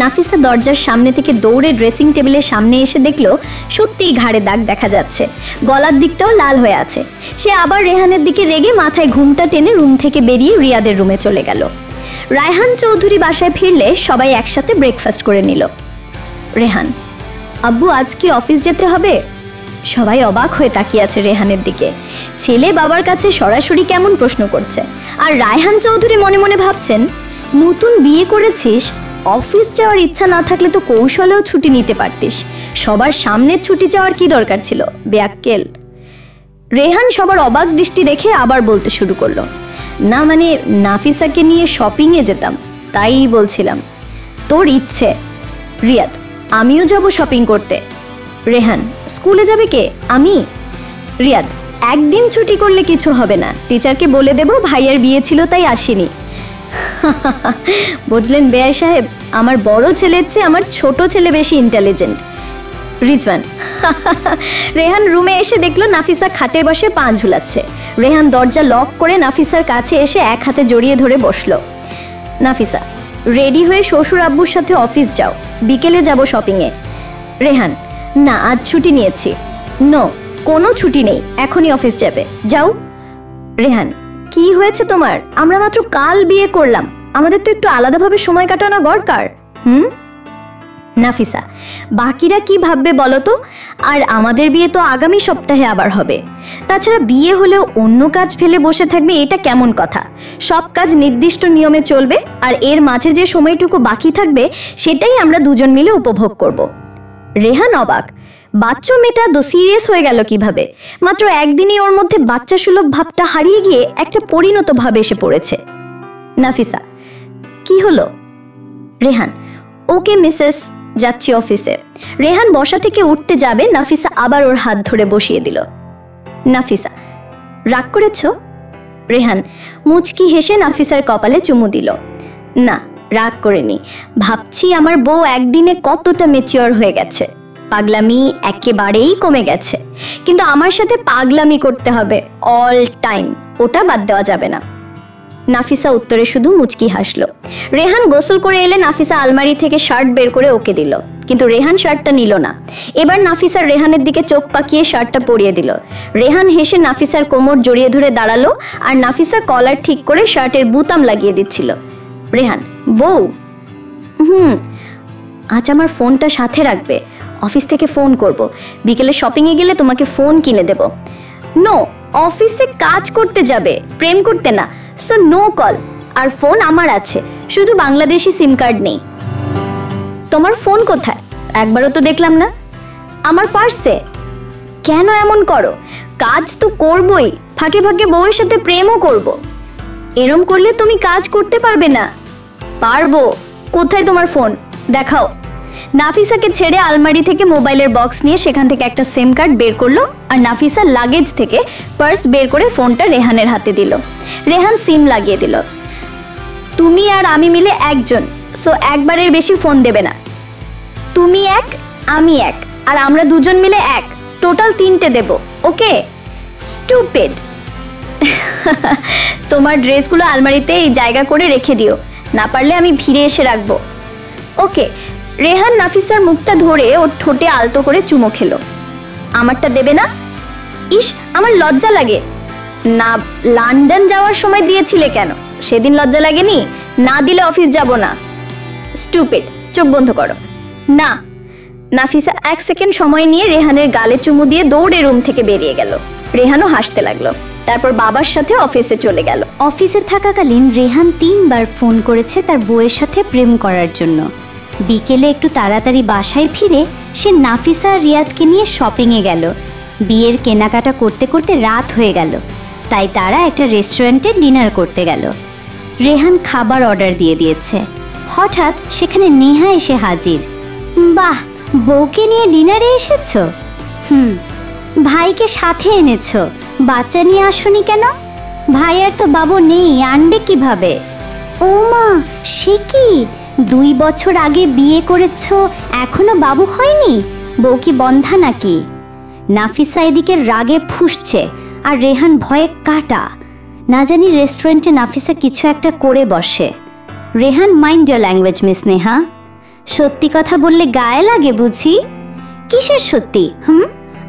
নাফিসা দরজার সামনে থেকে দৌড়ে ড্রেসিং টেবিলের সামনে এসে দেখলো সত্যিই ঘাড়ে দাগ দেখা যাচ্ছে। গলার দিকটাও লাল হয়ে আছে। সে আবার রেহানের দিকে রেগে মাথায় ঘুমটা টেনে রুম থেকে বেরিয়ে রিয়াদের রুমে চলে গেল। রায়হান চৌধুরী বাসায় ফিরলে সবাই একসাথে ব্রেকফাস্ট করে নিল। রেহান, আব্বু আজ কি অফিস যেতে হবে? সবাই অবাক হয়ে তাকিয়ে আছে রেহানের দিকে। ছেলে বাবার কাছে সরাসরি কেমন প্রশ্ন করছে। আর রায়হান চৌধুরী মনে মনে ভাবছেন, নতুন বিয়ে করেছিস, অফিস যাওয়ার ইচ্ছা না থাকলে তো কৌশলেও ছুটি নিতে পারতিস। সবার সামনে ছুটি যাওয়ার কি দরকার ছিল, বেয়াক্কেল। রেহান সবার অবাক দৃষ্টি দেখে আবার বলতে শুরু করলো, না মানে নাফিসাকে নিয়ে শপিংয়ে যেতাম, তাই বলছিলাম। তোর ইচ্ছে। রিয়াদ, আমিও যাব শপিং করতে। রেহান, স্কুলে যাবে কে? আমি। রিয়াদ, একদিন ছুটি করলে কিছু হবে না, টিচারকে বলে দেব ভাইয়ের বিয়ে ছিল তাই আসিনি। বুঝলেন বেয়াই সাহেব, আমার বড় ছেলের চেয়ে আমার ছোট ছেলে বেশি ইন্টেলিজেন্ট। রিজওয়ান, রেহান রুমে এসে দেখলো নাফিসা খাটে বসে পা ঝুলাচ্ছে। রেহান দরজা লক করে নাফিসার কাছে এসে এক হাতে জড়িয়ে ধরে বসলো। নাফিসা, রেডি হয়ে শ্বশুর আব্বুর সাথে অফিস যাও, বিকেলে যাব শপিংয়ে। রেহান, না আজ ছুটি নিয়েছি। নো, কোনো ছুটি নেই, এখনই অফিস যাবে, যাও। রেহান, কি হয়েছে তোমার? আমরা মাত্র কাল বিয়ে করলাম, আমাদের তো একটু আলাদাভাবে সময় কাটানো দরকার। নাফিসা, বাকিরা কি ভাববে বলো তো? আর আমাদের বিয়ে তো আগামী সপ্তাহে আবার হবে। তাছাড়া বিয়ে হলেও অন্য কাজ ফেলে বসে থাকবে, এটা কেমন কথা? সব কাজ নির্দিষ্ট নিয়মে চলবে, আর এর মাঝে যে সময়টুকু বাকি থাকবে সেটাই আমরা দুজন মিলে উপভোগ করব। রেহান অবাক, বাচ্চা মেয়েটা তো সিরিয়াস হয়ে গেল কিভাবে? মাত্র একদিনই ওর মধ্যে বাচ্চা সুলভ ভাবটা হারিয়ে গিয়ে একটা পরিণত ভাব এসে পড়েছে। নাফিসা, কি হলো? রেহান, ওকে মিসেস, যাচ্ছি অফিসে। রেহান বসা থেকে উঠতে যাবে, নাফিসা আবার ওর হাত ধরে বসিয়ে দিল। নাফিসা, রাগ করেছ? রেহান মুচকি হেসে নাফিসার কপালে চুমু দিল। না, রাগ করেনি, ভাবছি আমার বউ একদিনে কতটা ম্যাচিওর হয়ে গেছে, পাগলামি একেবারেই কমে গেছে। কিন্তু আমার সাথে পাগলামি করতে হবে অল টাইম, ওটা বাদ দেওয়া যাবে না। নাফিসা উত্তরে শুধু মুচকি হাসলো। রেহান গোসল করে এলে নাফিসা আলমারি থেকে শার্ট বের করে ওকে দিল, কিন্তু রেহান শার্টটা নিল না। এবার নাফিসা রেহানের দিকে চোখ পাকিয়ে শার্টটা পরিয়ে দিল। রেহান হেসে নাফিসার কোমর জড়িয়ে ধরে দাঁড়ালো, আর নাফিসা কলার ঠিক করে শার্টের বুতাম লাগিয়ে দিচ্ছিল। রেহান, বউ? আজ আমার ফোনটা সাথে রাখবে, অফিস থেকে ফোন করব, বিকেলে শপিংয়ে গেলে তোমাকে ফোন কিনে দেব। নো, অফিসে কাজ করতে যাবে, প্রেম করতে না, সো নো কল। আর ফোন আমার আছে, শুধু বাংলাদেশি সিম কার্ড নেই। তোমার ফোন কোথায়? একবারও তো দেখলাম না। আমার পার্সে। কেন এমন করো? কাজ তো করবই, ফাঁকে ফাঁকে বউয়ের সাথে প্রেমও করব। এরম করলে তুমি কাজ করতে পারবে না। পারবো। কোথায় তোমার ফোন? দেখাও। নাফিসাকে ছেড়ে আলমারি থেকে মোবাইলের বক্স নিয়ে সেখান থেকে একটা সিম কার্ড বের করলো, আর নাফিসা লাগেজ থেকে পার্স বের করে ফোনটা রেহানের হাতে দিল। রেহান সিম লাগিয়ে দিল। তুমি আর আমি মিলে একজন, সো একবারের বেশি ফোন দেবে না। তুমি এক, আমি এক, আর আমরা দুজন মিলে এক, টোটাল 3টে দেব, ওকে? স্টুপিড। তোমার ড্রেসগুলো আলমারিতে এই জায়গা করে রেখে দিও, না পারলে আমি ফিরে এসে রাখবো, ওকে? রেহান নাফিসার মুখটা ধরে ওর ঠোঁটে আলতো করে চুমো খেলো। আমারটা দেবে না? ইস, আমার লজ্জা লাগে। না, লন্ডন যাওয়ার সময় দিয়েছিলে কেন? সেদিন লজ্জা লাগেনি? না দিলে অফিস যাব না। স্টুপিড, চোখ বন্ধ করো। না। নাফিসা 1 সেকেন্ড সময় নিয়ে রেহানের গালে চুমু দিয়ে দৌড়ে রুম থেকে বেরিয়ে গেল। রেহানও হাসতে লাগলো, তারপর বাবার সাথে অফিসে চলে গেল। অফিসে থাকাকালীন রেহান 3 বার ফোন করেছে তার বউয়ের সাথে প্রেম করার জন্য। বিকেলে একটু তাড়াতাড়ি বাসায় ফিরে সে নাফিসা আর রিয়াদকে নিয়ে শপিংয়ে গেল। বিয়ের কেনাকাটা করতে করতে রাত হয়ে গেল, তাই তারা একটা রেস্টুরেন্টে ডিনার করতে গেল। রেহান খাবার অর্ডার দিয়ে দিয়েছে। হঠাৎ সেখানে নেহা এসে হাজির। বাহ, বউকে নিয়ে ডিনারে এসেছ? ভাইকে সাথে এনেছ, বাচ্চা নিয়ে আসনি কেন? ভাইয়ার তো বাবু নেই, আনবে কিভাবে? ও মা, সে কি? 2 বছর আগে বিয়ে করেছ, এখনো বাবু হয়নি? বউ কি বন্ধা নাকি? নাফিসা এদিকে রাগে ফুঁসছে, আর রেহান ভয়ে কাটা। না জানি রেস্টুরেন্টে নাফিসা কিছু একটা করে বসে। Rehan, mind your language miss Neha. সত্যি কথা বললে গায়ে লাগে বুঝি? কিসের সত্যি?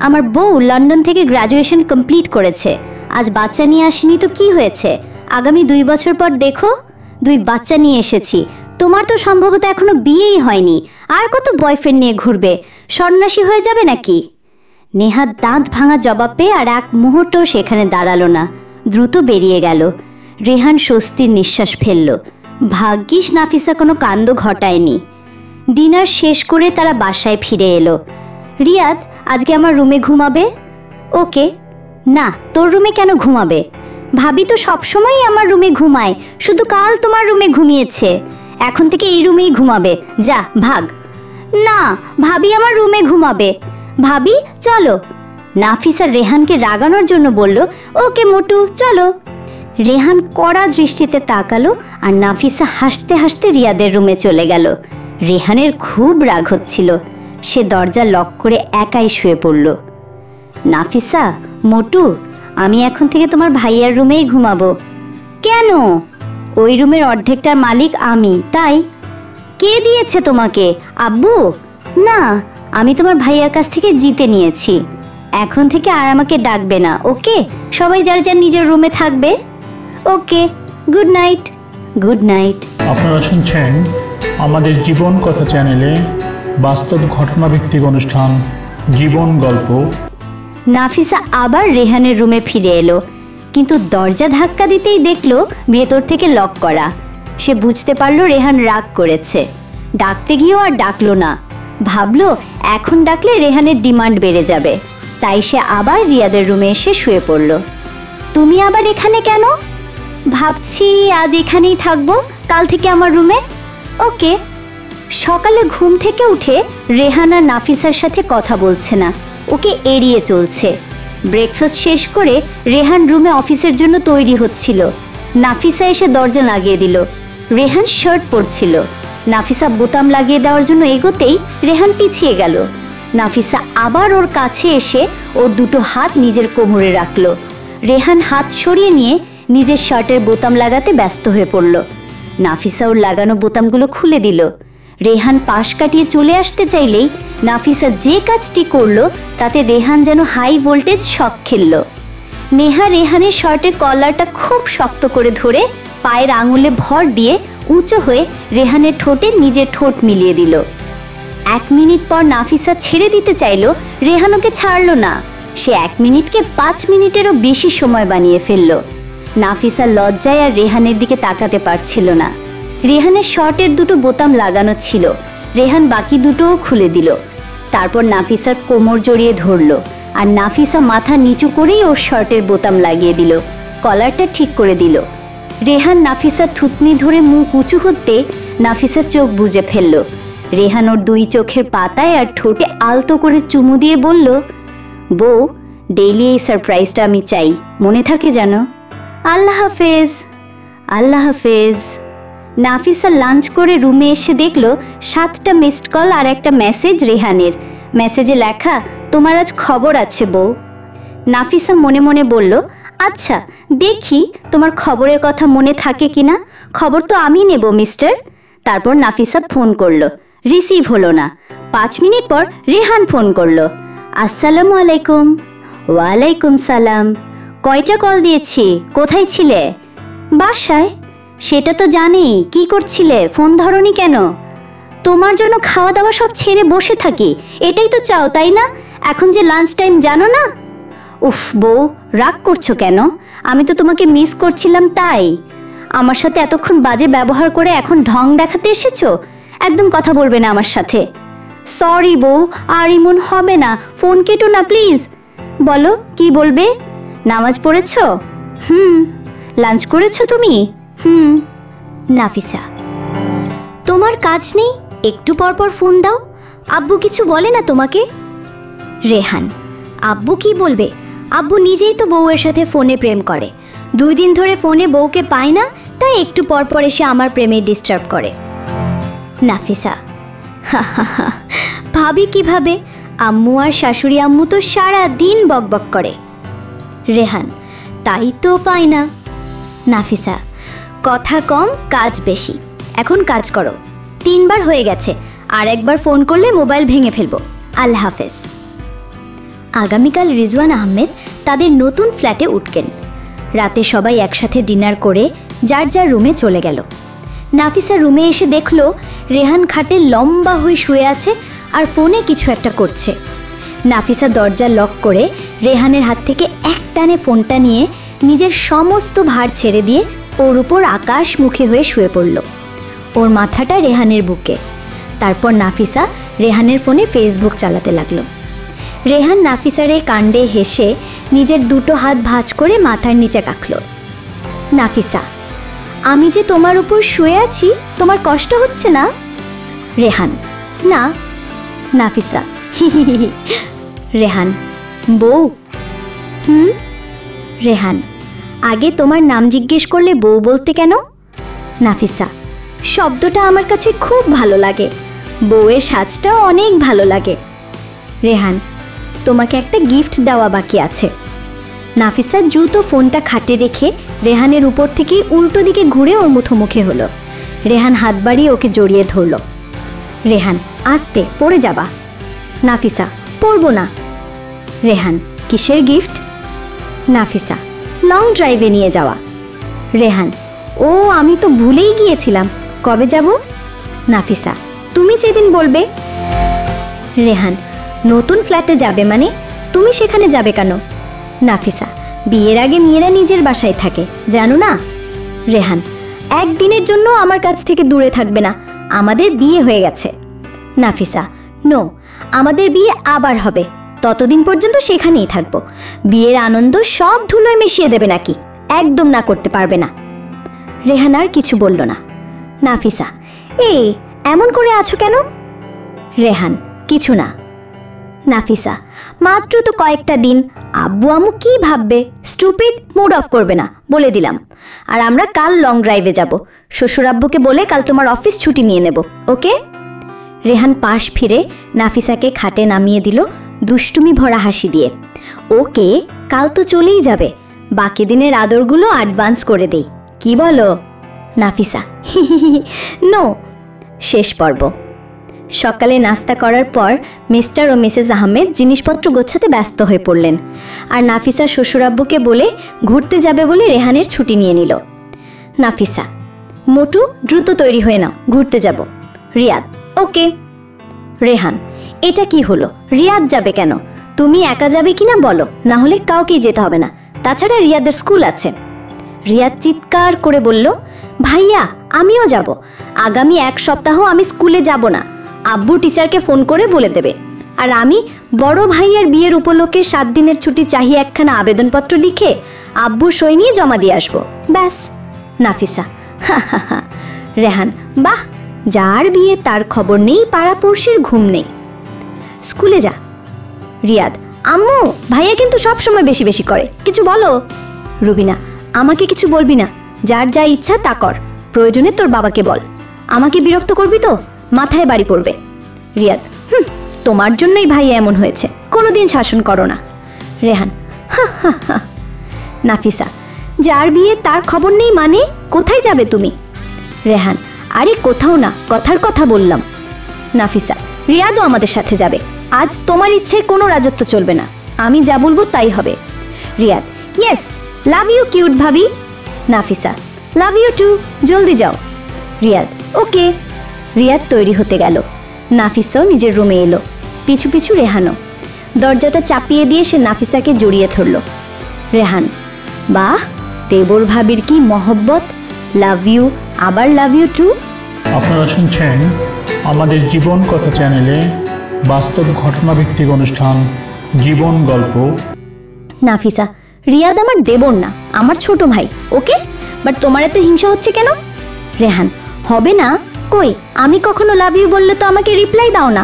আমার বউ লন্ডন থেকে গ্র্যাজুয়েশন কমপ্লিট করেছে, আজ বাচ্চা নিয়ে আসেনি তো কি হয়েছে? আগামী 2 বছর পর দেখো, 2 বাচ্চা নিয়ে এসেছি। তোমার তো সম্ভবত এখনো বিয়েই হয়নি, আর কত বয়ফ্রেন্ড নিয়ে ঘুরবে? সন্ন্যাসী হয়ে যাবে নাকি? নেহা দাঁত ভাঙা জবাব পেয়ে আর এক মুহূর্ত সেখানে দাঁড়ালো না, দ্রুত বেরিয়ে গেল। রেহান স্বস্তির নিঃশ্বাস ফেলল। ভাগ্যিস নাফিসা কোনো কাণ্ড ঘটায়নি। ডিনার শেষ করে তারা বাসায় ফিরে এলো। রিয়াদ, আজকে আমার রুমে ঘুমাবে? ওকে। না, তোর রুমে কেন ঘুমাবে? ভাবি তো সবসময়ই আমার রুমে ঘুমায়, শুধু কাল তোমার রুমে ঘুমিয়েছে। এখন থেকে এই রুমেই ঘুমাবে, যা ভাগ। না, ভাবি আমার রুমে ঘুমাবে। ভাবি চলো। নাফিসা রেহানকে রাগানোর জন্য বলল, ওকে মোটু চলো। রেহান কড়া দৃষ্টিতে তাকালো আর নাফিসা হাসতে হাসতে রিয়াদের রুমে চলে গেল। রেহানের খুব রাগ হচ্ছিল। সে দরজা লক করে একাই শুয়ে পড়ল। নাফিসা, মোটু, আমি এখন থেকে তোমার ভাইয়ার রুমেই ঘুমাবো। কেন? ওই রুমের অর্ধেকটার মালিক আমি, তাই। কে দিয়েছে তোমাকে? আব্বু? না, আমি তোমার ভাইয়ার কাছ থেকে জিতে নিয়েছি। এখন থেকে আর আমাকে ডাকবে না, ওকে? সবাই যার যার নিজের রুমে থাকবে। ওকে, গুড নাইট। Good night. আপনারা শুনছেন আমাদের জীবন কথা চ্যানেলে বাস্তব ঘটনাভিত্তিক অনুষ্ঠান জীবন গল্প। নাফিসা আবার রেহানের রুমে ফিরে এলো, কিন্তু দরজা ধাক্কা দিতেই দেখলো ভেতর থেকে লক করা। সে বুঝতে পারলো রেহান রাগ করেছে। ডাকতে গিয়েও আর ডাকলো না। ভাবলো এখন ডাকলে রেহানের ডিমান্ড বেড়ে যাবে। তাই সে আবার রিয়াদের রুমে এসে শুয়ে পড়ল। তুমি আবার এখানে কেন? ভাবছি আজ এখানেই থাকবো, কাল থেকে আমার রুমে। ওকে। সকালে ঘুম থেকে উঠে রেহান আর নাফিসার সাথে কথা বলছে না, ওকে এড়িয়ে চলছে। ব্রেকফাস্ট শেষ করে রেহান রুমে অফিসের জন্য তৈরি হচ্ছিল। নাফিসা এসে দরজা লাগিয়ে দিল। রেহান শার্ট পরছিল। নাফিসা বোতাম লাগিয়ে দেওয়ার জন্য এগোতেই রেহান পিছিয়ে গেল। নাফিসা আবার ওর কাছে এসে ওর দুটো হাত নিজের কোমরে রাখল। রেহান হাত সরিয়ে নিয়ে নিজের শার্টের বোতাম লাগাতে ব্যস্ত হয়ে পড়ল। নাফিসা ওর লাগানো বোতামগুলো খুলে দিল। রেহান পাশ কাটিয়ে চলে আসতে চাইলেই নাফিসা যে কাজটি করলো তাতে রেহান যেন হাই ভোল্টেজ শক খেলল। নেহা রেহানের শার্টের কলারটা খুব শক্ত করে ধরে পায়ের আঙুলে ভর দিয়ে উঁচু হয়ে রেহানের ঠোঁটে নিজের ঠোঁট মিলিয়ে দিল। 1 মিনিট পর নাফিসা ছেড়ে দিতে চাইল, রেহান ওকে ছাড়ল না। সে 1 মিনিটকে 5 মিনিটেরও বেশি সময় বানিয়ে ফেলল। নাফিসা লজ্জায় আর রেহানের দিকে তাকাতে পারছিল না। রেহানের শার্টের দুটো বোতাম লাগানো ছিল। রেহান বাকি দুটোও খুলে দিল। তারপর নাফিসার কোমর জড়িয়ে ধরল আর নাফিসা মাথা নিচু করেই ওর শার্টের বোতাম লাগিয়ে দিল, কলারটা ঠিক করে দিল। রেহান নাফিসার থুতনি ধরে মুখ উঁচু করতে নাফিসার চোখ বুজে ফেলল। রেহান ওর 2 চোখের পাতায় আর ঠোঁটে আলতো করে চুমু দিয়ে বলল, বউ, ডেইলি এই সারপ্রাইজটা আমি চাই, মনে থাকে জানো? আল্লাহ হাফেজ। আল্লাহ হাফেজ। নাফিসা লাঞ্চ করে রুমে এসে দেখল 7টা মিসড কল আর একটা মেসেজ রেহানের। মেসেজে লেখা, তোমার আজ খবর আছে বউ। নাফিসা মনে মনে বলল, আচ্ছা দেখি তোমার খবরের কথা মনে থাকে কিনা। খবর তো আমি নেব মিস্টার। তারপর নাফিসা ফোন করলো, রিসিভ হলো না। 5 মিনিট পর রেহান ফোন করলো, আসসালামু আলাইকুম। ওয়ালাইকুম সালাম। কয়টা কল দিয়েছি, কোথায় ছিলে? বাসায়। সেটা তো জানি, কি করছিলে, ফোন ধরনি কেন? তোমার জন্য খাওয়া দাওয়া সব ছেড়ে বসে থাকি, এটাই তো চাও তাই না? এখন যে লাঞ্চ টাইম জানো না? উফ বউ, রাগ করছো কেন? আমি তো তোমাকে মিস করছিলাম তাই। আমার সাথে এতক্ষণ বাজে ব্যবহার করে এখন ঢং দেখাতে এসেছো? একদম কথা বলবে না আমার সাথে। সরি বউ, আর এমন হবে না, ফোন কেটো না প্লিজ। বলো কি বলবে? নামাজ পড়েছো? লাঞ্চ করেছো তুমি? নাফিসা, তোমার কাজ নেই, একটু পর পর ফোন দাও। আব্বু কিছু বলে না তোমাকে? রেহান, আব্বু কি বলবে? আব্বু নিজেই তো বউয়ের সাথে ফোনে প্রেম করে। 2 দিন ধরে ফোনে বউকে পায় না, তাই একটু পর পর এসে আমার প্রেমে ডিস্টার্ব করে। নাফিসা, ভাবি কিভাবে? আম্মু আর শাশুড়ি আম্মু তো সারা দিন বকবক করে। রেহান, তাই তো পায় না। নাফিসা, কথা কম কাজ বেশি, এখন কাজ করো। 3 বার হয়ে গেছে, আর একবার ফোন করলে মোবাইল ভেঙে ফেলবো। আল্লাহ হাফেজ। আগামীকাল রিজওয়ান আহমেদ তাদের নতুন ফ্ল্যাটে উঠবেন। রাতে সবাই একসাথে ডিনার করে যার যার রুমে চলে গেল। নাফিসা রুমে এসে দেখলো রেহান খাটে লম্বা হয়ে শুয়ে আছে আর ফোনে কিছু একটা করছে। নাফিসা দরজা লক করে রেহানের হাত থেকে এক টানে ফোনটা নিয়ে নিজের সমস্ত ভার ছেড়ে দিয়ে ওর উপর আকাশ মুখে হয়ে শুয়ে পড়ল। ওর মাথাটা রেহানের বুকে। তারপর নাফিসা রেহানের ফোনে ফেসবুক চালাতে লাগলো। রেহান নাফিসার এই কাণ্ডে হেসে নিজের দুটো হাত ভাঁজ করে মাথার নিচে রাখল। নাফিসা, আমি যে তোমার উপর শুয়ে আছি, তোমার কষ্ট হচ্ছে না? রেহান, না। নাফিসা, রেহান, বউ? রেহান, আগে তোমার নাম জিজ্ঞেস করলে বউ বলতে কেন? নাফিসা, শব্দটা আমার কাছে খুব ভালো লাগে, বউয়ের সাজটাও অনেক ভালো লাগে। রেহান, তোমাকে একটা গিফট দেওয়া বাকি আছে। নাফিসা দ্রুত ফোনটা খাটে রেখে রেহানের উপর থেকে উল্টো দিকে ঘুরে ওর মুখোমুখি হলো। রেহান হাত বাড়িয়ে ওকে জড়িয়ে ধরল। রেহান, আস্তে, পড়ে যাবা। নাফিসা, পড়ব না। রেহান, কিসের গিফট? নাফিসা, লং ড্রাইভে নিয়ে যাওয়া। রেহান, ও আমি তো ভুলেই গিয়েছিলাম, কবে যাব? নাফিসা, তুমি যেদিন বলবে। রেহান, নতুন ফ্ল্যাটে যাবে মানে? তুমি সেখানে যাবে কেন? নাফিসা, বিয়ের আগে মেয়েরা নিজের বাসায় থাকে, জানো না? রেহান, একদিনের জন্য আমার কাছ থেকে দূরে থাকবে না, আমাদের বিয়ে হয়ে গেছে। নাফিসা, নো, আমাদের বিয়ে আবার হবে, ততদিন পর্যন্ত সেখানেই থাকবো। বিয়ের আনন্দ সব ধুলোয় মিশিয়ে দেবে নাকি? একদম না করতে পারবে না। রেহান আর কিছু বলল না। নাফিসা, এই এমন করে আছো কেন? রেহান, কিছু না। নাফিসা, মাত্র তো কয়েকটা দিন, আব্বু আম্মু কি ভাববে? স্টুপিড, মুড অফ করবে না, বলে দিলাম। আর আমরা কাল লং ড্রাইভে যাব, শ্বশুর আব্বুকে বলে কাল তোমার অফিস ছুটি নিয়ে নেব, ওকে? রেহান পাশ ফিরে নাফিসাকে খাটে নামিয়ে দিল দুষ্টুমি ভরা হাসি দিয়ে। ওকে, কাল তো চলেই যাবে, বাকি দিনের আদরগুলো অ্যাডভান্স করে দেই, কি বলো? নাফিসা, নো। শেষ পর্ব। সকালে নাস্তা করার পর মিস্টার ও মিসেস আহমেদ জিনিসপত্র গোছাতে ব্যস্ত হয়ে পড়লেন, আর নাফিসা শ্বশুরাব্বুকে বলে ঘুরতে যাবে বলে রেহানের ছুটি নিয়ে নিল। নাফিসা, মোটু দ্রুত তৈরি হয়ে নাও, ঘুরতে যাব। রিয়াদ, ওকে। রেহান, এটা কি হলো? রিয়াদ যাবে কেন? তুমি একা যাবে কিনা বলো, না হলে কাউকেই যেতে হবে না, তাছাড়া রিয়াদের স্কুল আছে। রিয়াদ চিৎকার করে বলল, ভাইয়া আমিও যাব, আগামী 1 সপ্তাহ আমি স্কুলে যাব না, আব্বু টিচারকে ফোন করে বলে দেবে। আর আমি বড় ভাইয়ার বিয়ের উপলক্ষে 7 দিনের ছুটি চাহিয়ে একখানা আবেদনপত্র লিখে আব্বুর সই নিয়ে জমা দিয়ে আসবো, ব্যাস। নাফিসা, হা হা হা। রেহান, বাহ, যার বিয়ে তার খবর নেই, পাড়াপড়শির ঘুম নেই, স্কুলে যা। রিয়াদ, আম্মু ভাইয়া কিন্তু সব সময় বেশি বেশি করে, কিছু বলো। রুবিনা, আমাকে কিছু বলবি না, যার যা ইচ্ছা তা কর, প্রয়োজনে তোর বাবাকে বল, আমাকে বিরক্ত করবি তো মাথায় বাড়ি পড়বে। রিয়াদ, তোমার জন্যই ভাইয়া এমন হয়েছে, কোনোদিন শাসন করো না। রেহান, হা হা হা। নাফিসা, যার বিয়ে তার খবর নেই মানে? কোথায় যাবে তুমি? রেহান, আরে কোথাও না, কথার কথা বললাম। নাফিসা, রিয়াদও আমাদের সাথে যাবে, আজ তোমার ইচ্ছে কোনো রাজত্ব চলবে না, আমি যা বলবো তাই হবে। Riyad, yes, love you cute ভাবি। নাফিসা, লাভ ইউ টু, জলদি যাও। রিয়াদ, ওকে। রিয়াদ তৈরি হতে গেল, নাফিসাও নিজের রুমে এলো, পিছু পিছু রেহানও। দরজাটা চাপিয়ে দিয়ে সে নাফিসাকে জড়িয়ে ধরল। রেহান, বাহ, দেবর ভাবির কি মহব্বত, লাভ ইউ, আবার লাভ ইউ টু। আপনারা শুনছেন আমাদের জীবন কথা চ্যানেলে বাস্তব ঘটনাভিত্তিক অনুষ্ঠান জীবন গল্প। নাফিসা, রিয়াদ আমার দেবর না, আমার ছোট ভাই, ওকে? বাট তোমার এত হিংসা হচ্ছে কেন? রেহান, হবে না, কই আমি কখনো লাভ ইউ বললে তো আমাকে রিপ্লাই দাও না।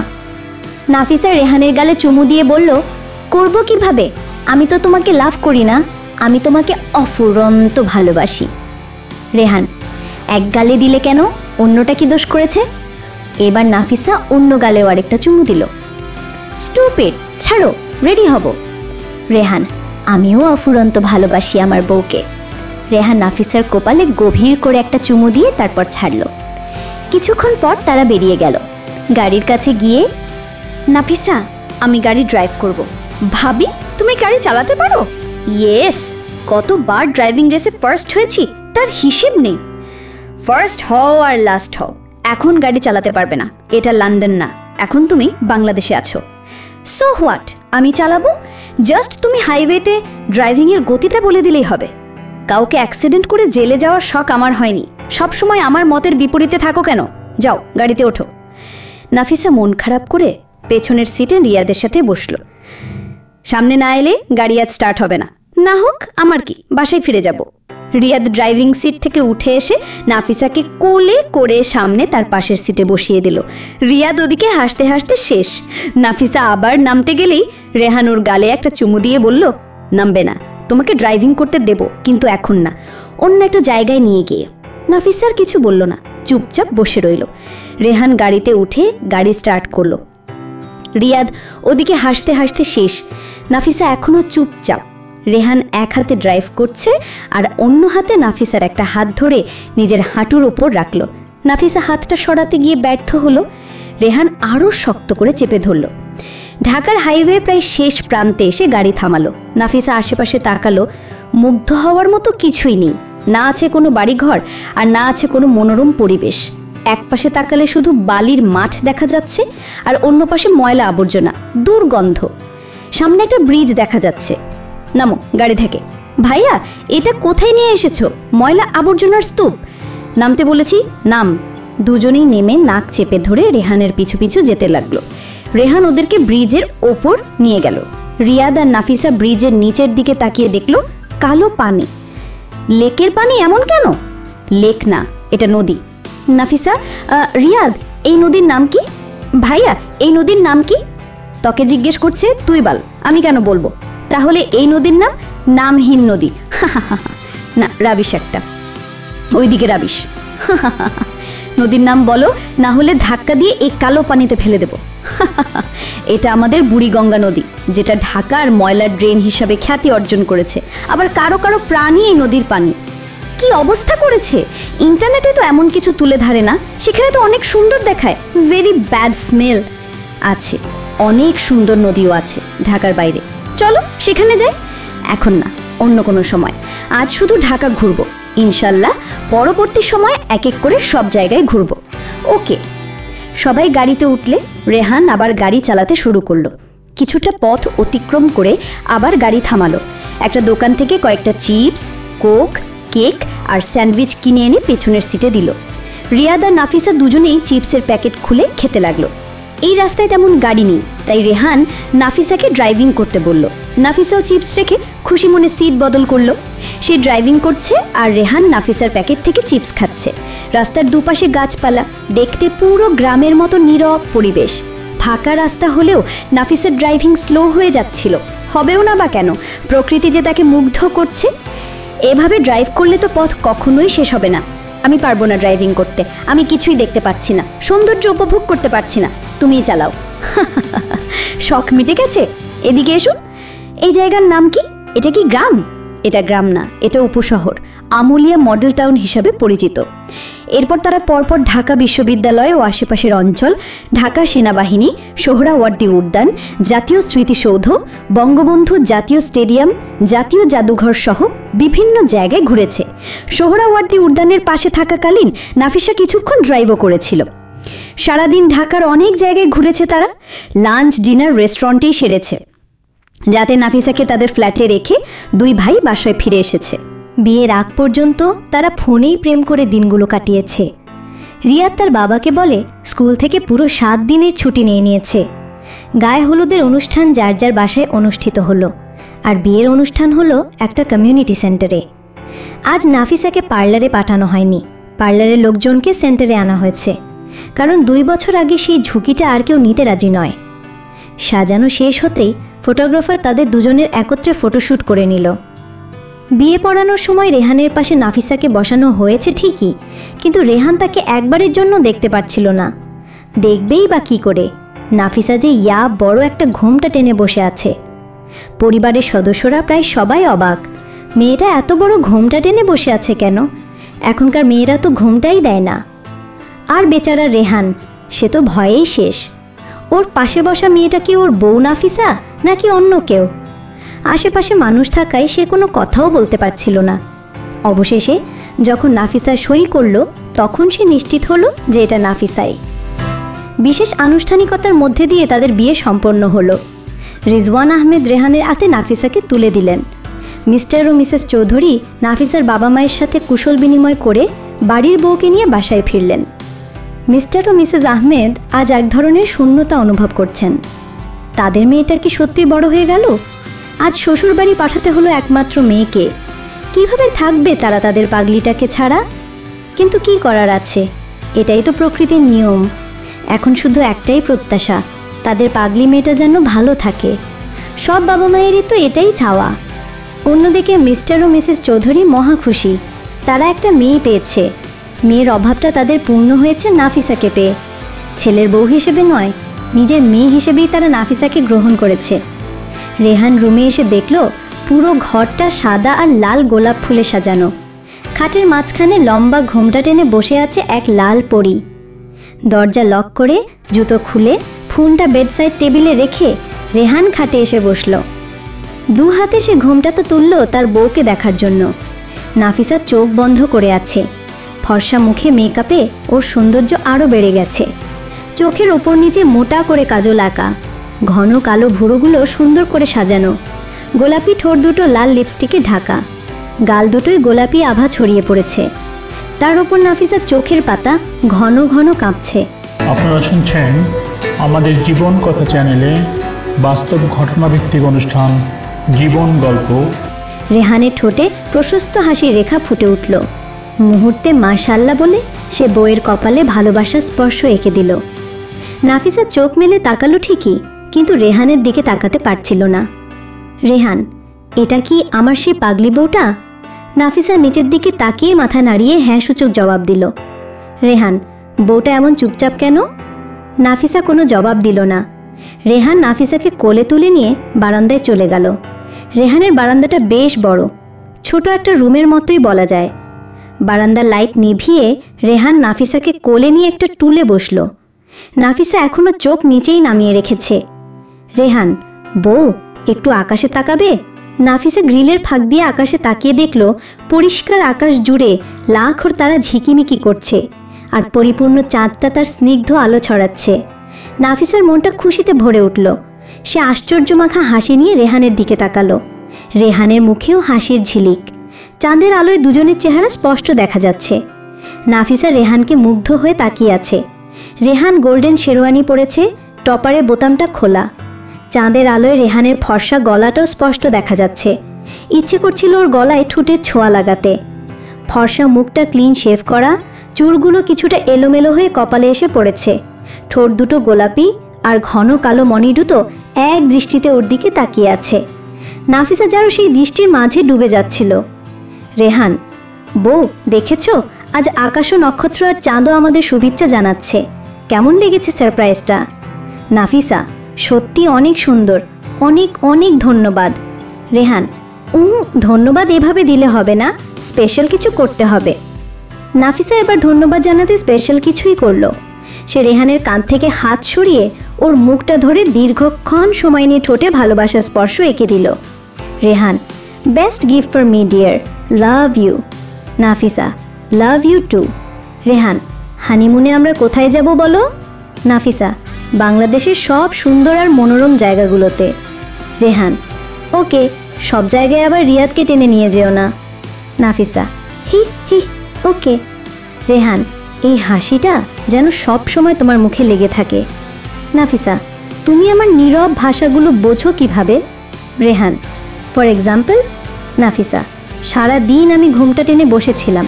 নাফিসা রেহানের গালে চুমু দিয়ে বলল, করব কিভাবে, আমি তো তোমাকে লাভ করি না, আমি তোমাকে অফুরন্ত ভালোবাসি। রেহান, এক গালে দিলে কেন, অন্যটা কি দোষ করেছে? এবার নাফিসা অন্য গালেও আরেকটা চুমু দিল। স্টুপিড, ছাড়ো, রেডি হব। রেহান, আমিও অফুরন্ত ভালোবাসি আমার বউকে। রেহান নাফিসার কপালে গভীর করে একটা চুমু দিয়ে তারপর ছাড়ল। কিছুক্ষণ পর তারা বেরিয়ে গেল। গাড়ির কাছে গিয়ে, নাফিসা, আমি গাড়ি ড্রাইভ করব। ভাবি, তুমি গাড়ি চালাতে পারো? ইয়েস, কতবার ড্রাইভিং রেসে ফার্স্ট হয়েছি তার হিসেব নেই। ফার্স্ট হও আর লাস্ট হও, এখন গাড়ি চালাতে পারবে না, এটা লন্ডন না, এখন তুমি বাংলাদেশে আছো। সো হোয়াট, আমি চালাবো, জাস্ট তুমি হাইওয়েতে ড্রাইভিংয়ের গতিটা বলে দিলেই হবে। কাউকে অ্যাক্সিডেন্ট করে জেলে যাওয়ার শখ আমার হয়নি। সব সময় আমার মতের বিপরীতে থাকো কেন? যাও গাড়িতে ওঠো। নাফিসা মন খারাপ করে পেছনের সিটে রিয়াদের সাথে বসলো। সামনে না এলে গাড়ি আজ স্টার্ট হবে না। না হোক আমার কি, বাসায় ফিরে যাব। রিয়াদ ড্রাইভিং সিট থেকে উঠে এসে নাফিসাকে কোলে করে সামনে তার পাশের সিটে বসিয়ে দিল। রিয়াদ ওদিকে হাসতে হাসতে শেষ। নাফিসা আবার নামতে গেলেই রেহান ওর গালে একটা চুমু দিয়ে বলল, নামবে না, তোমাকে ড্রাইভিং করতে দেব, কিন্তু এখন না, অন্য একটা জায়গায় নিয়ে গিয়ে। নাফিসা আর কিছু বলল না, চুপচাপ বসে রইল। রেহান গাড়িতে উঠে গাড়ি স্টার্ট করলো। রিয়াদ ওদিকে হাসতে হাসতে শেষ। নাফিসা এখনো চুপচাপ। রেহান এক হাতে ড্রাইভ করছে আর অন্য হাতে নাফিসার একটা হাত ধরে নিজের হাঁটুর ওপর রাখলো। নাফিসা হাতটা সরাতে গিয়ে ব্যর্থ হলো। রেহান আরও শক্ত করে চেপে ধরল। ঢাকার হাইওয়ে প্রায় শেষ প্রান্তে এসে গাড়ি থামালো। নাফিসা আশেপাশে তাকালো। মুগ্ধ হওয়ার মতো কিছুই নেই। না আছে কোনো বাড়িঘর আর না আছে কোনো মনোরম পরিবেশ। এক পাশে তাকালে শুধু বালির মাঠ দেখা যাচ্ছে আর অন্য পাশে ময়লা আবর্জনা, দুর্গন্ধ। সামনে একটা ব্রিজ দেখা যাচ্ছে। নামো গাড়ি থেকে। ভাইয়া, এটা কোথায় নিয়ে এসেছো? ময়লা আবর্জনার স্তূপ। নামতে বলেছি, নাম। দুজনেই নেমে নাক চেপে ধরে রেহানের পিছু পিছু যেতে লাগলো। রেহান ওদেরকে ব্রিজের ওপর নিয়ে গেল। রিয়াদ আর নাফিসা ব্রিজের নিচের দিকে তাকিয়ে দেখলো কালো পানি। লেকের পানি এমন কেন? লেক না, এটা নদী। নাফিসা, রিয়াদ, এই নদীর নাম কি? ভাইয়া, এই নদীর নাম কি? তোকে জিজ্ঞেস করছে, তুই বল, আমি কেন বলবো? তাহলে এই নদীর নাম নামহীন নদী। না, রাবিশ একটা, ওইদিকে রাবিশ। নদীর নাম বলো, না হলে ধাক্কা দিয়ে এই কালো পানিতে ফেলে দেব। এটা আমাদের বুড়িগঙ্গা নদী, যেটা ঢাকার ময়লার ড্রেন হিসাবে খ্যাতি অর্জন করেছে। আবার কারো কারো প্রাণী এই নদীর পানি। কি অবস্থা করেছে! ইন্টারনেটে তো এমন কিছু তুলে ধরে না, সেখানে তো অনেক সুন্দর দেখায়। ভেরি ব্যাড স্মেল আছে। অনেক সুন্দর নদীও আছে ঢাকার বাইরে। চলো সেখানে যাই। এখন না, অন্য কোনো সময়। আজ শুধু ঢাকা ঘুরবো, ইনশাল্লাহ পরবর্তী সময় এক এক করে সব জায়গায় ঘুরবো। ওকে। সবাই গাড়িতে উঠলে রেহান আবার গাড়ি চালাতে শুরু করলো। কিছুটা পথ অতিক্রম করে আবার গাড়ি থামালো। একটা দোকান থেকে কয়েকটা চিপস, কোক, কেক আর স্যান্ডউইচ কিনে এনে পেছনের সিটে দিল। রিয়াদ আর নাফিসা দুজনেই চিপসের প্যাকেট খুলে খেতে লাগলো। এই রাস্তায় তেমন গাড়ি নেই, তাই রেহান নাফিসাকে ড্রাইভিং করতে বলল। নাফিসাও চিপস রেখে খুশি মনে সিট বদল করলো। সে ড্রাইভিং করছে আর রেহান নাফিসার প্যাকেট থেকে চিপস খাচ্ছে। রাস্তার দুপাশে গাছপালা, দেখতে পুরো গ্রামের মতো নীরব পরিবেশ। ফাঁকা রাস্তা হলেও নাফিসার ড্রাইভিং স্লো হয়ে যাচ্ছিল। হবেও না বা কেন, প্রকৃতি যে তাকে মুগ্ধ করছে। এভাবে ড্রাইভ করলে তো পথ কখনোই শেষ হবে না। আমি পারবো না ড্রাইভিং করতে, আমি কিছুই দেখতে পাচ্ছি না, সৌন্দর্য উপভোগ করতে পারছি না, তুমিই চালাও। শখ মিটে গেছে। এদিকে এসো। এই জায়গার নাম কি? এটা কি গ্রাম? এটা গ্রাম না, এটা উপশহর, আমুলিয়া মডেল টাউন হিসাবে পরিচিত। এরপর তারা পরপর ঢাকা বিশ্ববিদ্যালয় ও আশেপাশের অঞ্চল, ঢাকা সেনাবাহিনী, সোহরাওয়ার্দী উদ্যান, জাতীয় স্মৃতিসৌধ, বঙ্গবন্ধু জাতীয় স্টেডিয়াম, জাতীয় জাদুঘর সহ বিভিন্ন জায়গায় ঘুরেছে। সোহরাওয়ার্দী উদ্যানের পাশে থাকাকালীন নাফিসা কিছুক্ষণ ড্রাইভও করেছিল। সারাদিন ঢাকার অনেক জায়গায় ঘুরেছে তারা। লাঞ্চ, ডিনার রেস্টুরেন্টেই সেরেছে, যাতে নাফিসাকে তাদের ফ্ল্যাটে রেখে দুই ভাই বাসায় ফিরে এসেছে। বিয়ের আগ পর্যন্ত তারা ফোনেই প্রেম করে দিনগুলো কাটিয়েছে। রিয়াদ তার বাবাকে বলে স্কুল থেকে পুরো 7 দিনের ছুটি নিয়ে নিয়েছে। গায়ে হলুদের অনুষ্ঠান যার যার বাসায় অনুষ্ঠিত হলো, আর বিয়ের অনুষ্ঠান হলো একটা কমিউনিটি সেন্টারে। আজ নাফিসাকে পার্লারে পাঠানো হয়নি, পার্লারের লোকজনকে সেন্টারে আনা হয়েছে, কারণ 2 বছর আগে সেই ঝুঁকিটা আর কেউ নিতে রাজি নয়। সাজানো শেষ হতেই ফটোগ্রাফার তাদের দুজনের একত্রে ফটোশ্যুট করে নিল। বিয়ে পড়ানোর সময় রেহানের পাশে নাফিসাকে বসানো হয়েছে ঠিকই, কিন্তু রেহান তাকে একবারের জন্য দেখতে পারছিল না। দেখবেই বা কী করে? নাফিসা যে ইয়া বড় একটা ঘোমটা টেনে বসে আছে। পরিবারের সদস্যরা প্রায় সবাই অবাক, মেয়েটা এত বড় ঘোমটা টেনে বসে আছে কেন? এখনকার মেয়েরা তো ঘোমটাই দেয় না। আর বেচারা রেহান, সে তো ভয়েই শেষ। ওর পাশে বসা মেয়েটা কি ওর বউ নাফিসা নাকি অন্য কেউ? আশেপাশে মানুষ থাকায় সে কোনো কথাও বলতে পারছিল না। অবশেষে যখন নাফিসা সই করলো, তখন সে নিশ্চিত হলো যে এটা নাফিসাই। বিশেষ আনুষ্ঠানিকতার মধ্যে দিয়ে তাদের বিয়ে সম্পন্ন হলো। রিজওয়ান আহমেদ রেহানের হাতে নাফিসাকে তুলে দিলেন। মিস্টার ও মিসেস চৌধুরী নাফিসার বাবা মায়ের সাথে কুশল বিনিময় করে বাড়ির বউকে নিয়ে বাসায় ফিরলেন। মিস্টার ও মিসেস আহমেদ আজ এক ধরনের শূন্যতা অনুভব করছেন। তাদের মেয়েটা কি সত্যি বড় হয়ে গেল? আজ শ্বশুরবাড়ি পাঠাতে হলো একমাত্র মেয়েকে। কিভাবে থাকবে তারা তাদের পাগলিটাকে ছাড়া? কিন্তু কি করার আছে, এটাই তো প্রকৃতির নিয়ম। এখন শুধু একটাই প্রত্যাশা, তাদের পাগলি মেয়েটা যেন ভালো থাকে। সব বাবা মায়েরই তো এটাই চাওয়া। অন্যদিকে মিস্টার ও মিসেস চৌধুরী মহা খুশি, তারা একটা মেয়ে পেয়েছে। মেয়ের অভাবটা তাদের পূর্ণ হয়েছে নাফিসাকে পেয়ে। ছেলের বউ হিসেবে নয়, নিজের মেয়ে হিসেবেই তারা নাফিসাকে গ্রহণ করেছে। রেহান রুমে এসে দেখল পুরো ঘরটা সাদা আর লাল গোলাপ ফুলে সাজানো। খাটের মাঝখানে লম্বা ঘোমটা টেনে বসে আছে এক লাল পরী। দরজা লক করে জুতো খুলে ফোনটা বেডসাইড টেবিলে রেখে রেহান খাটে এসে বসল। দু হাতে সে ঘোমটাটা তুলল তার বউকে দেখার জন্য। নাফিসা চোখ বন্ধ করে আছে। ফর্সা মুখে মেকআপে ওর সৌন্দর্য আরও বেড়ে গেছে। চোখের ওপর নিচে মোটা করে কাজল আঁকা, ঘন কালো ভুরুগুলো সুন্দর করে সাজানো, গোলাপি ঠোঁট দুটো লাল লিপস্টিকে ঢাকা, গাল দুটোই গোলাপি আভা ছড়িয়ে পড়েছে। তার ওপর নাফিসার চোখের পাতা ঘন ঘন কাঁপছে। আপনারা শুনছেন আমাদের জীবন কথা চ্যানেলে বাস্তব ঘটনাভিত্তিক অনুষ্ঠান জীবন গল্প। রেহানের ঠোঁটে প্রশস্ত হাসির রেখা ফুটে উঠল। মুহূর্তে মাশাআল্লাহ বলে সে বউয়ের কপালে ভালোবাসার স্পর্শ এঁকে দিল। নাফিসা চোখ মেলে তাকালো ঠিকই, কিন্তু রেহানের দিকে তাকাতে পারছিল না। রেহান, এটা কি আমার সেই পাগলি বউটা? নাফিসা নিচের দিকে তাকিয়ে মাথা নাড়িয়ে হ্যাঁ সূচক জবাব দিল। রেহান, বউটা এমন চুপচাপ কেন? নাফিসা কোনো জবাব দিল না। রেহান নাফিসাকে কোলে তুলে নিয়ে বারান্দায় চলে গেল। রেহানের বারান্দাটা বেশ বড়, ছোট একটা রুমের মতোই বলা যায়। বারান্দার লাইট নিভিয়ে রেহান নাফিসাকে কোলে নিয়ে একটা টুলে বসল। নাফিসা এখনো চোখ নিচেই নামিয়ে রেখেছে। রেহান, বউ একটু আকাশে তাকাবে? নাফিসা গ্রিলের ফাঁক দিয়ে আকাশে তাকিয়ে দেখল পরিষ্কার আকাশ জুড়ে লাখর তারা ঝিকিমিকি করছে, আর পরিপূর্ণ চাঁদটা তার স্নিগ্ধ আলো ছড়াচ্ছে। নাফিসার মনটা খুশিতে ভরে উঠল। সে আশ্চর্যমাখা হাসি নিয়ে রেহানের দিকে তাকালো। রেহানের মুখেও হাসির ঝিলিক। চাঁদের আলোয় দুজনের চেহারা স্পষ্ট দেখা যাচ্ছে। নাফিসা রেহানকে মুগ্ধ হয়ে তাকিয়ে আছে। রেহান গোল্ডেন শেরওয়ানি পরেছে, টপারের বোতামটা খোলা। চাঁদের আলোয় রেহানের ফর্সা গলাটাও স্পষ্ট দেখা যাচ্ছে। ইচ্ছে করছিল ওর গলায় ঠোঁটের ছোঁয়া লাগাতে। ফর্সা মুখটা ক্লিন শেভ করা, চুলগুলো কিছুটা এলোমেলো হয়ে কপালে এসে পড়েছে। ঠোঁট দুটো গোলাপি আর ঘন কালো মণি দুটো এক দৃষ্টিতে ওর দিকে তাকিয়ে আছে। নাফিসা যেন সেই দৃষ্টির মাঝে ডুবে যাচ্ছিল। রেহান, বউ দেখেছো, আজ আকাশ ও নক্ষত্র আর চাঁদও আমাদের শুভেচ্ছা জানাচ্ছে। কেমন লেগেছে সারপ্রাইজটা? নাফিসা, সত্যি অনেক সুন্দর, অনেক অনেক ধন্যবাদ। রেহান, ধন্যবাদ এভাবে দিলে হবে না, স্পেশাল কিছু করতে হবে। নাফিসা এবার ধন্যবাদ জানাতে স্পেশাল কিছুই করলো। সে রেহানের কান থেকে হাত সরিয়ে ওর মুখটা ধরে দীর্ঘক্ষণ সময় নিয়ে ঠোঁটে ভালোবাসার স্পর্শ এঁকে দিল। Rehan, best gift for me dear, love you. Nafisa, love you too. Rehan, হানিমুনে আমরা কোথায় যাব বলো? নাফিসা, বাংলাদেশের সব সুন্দর আর মনোরম জায়গাগুলোতে। রেহান, ওকে, সব জায়গায় আবার রিয়াদকে টেনে নিয়ে যেও না। নাফিসা, হি হি, ওকে। রেহান, এই হাসিটা যেন সব সময় তোমার মুখে লেগে থাকে। নাফিসা, তুমি আমার নীরব ভাষাগুলো বোঝো কিভাবে? Rehan, for example? নাফিসা, সারা দিন আমি ঘুমটা টেনে বসেছিলাম,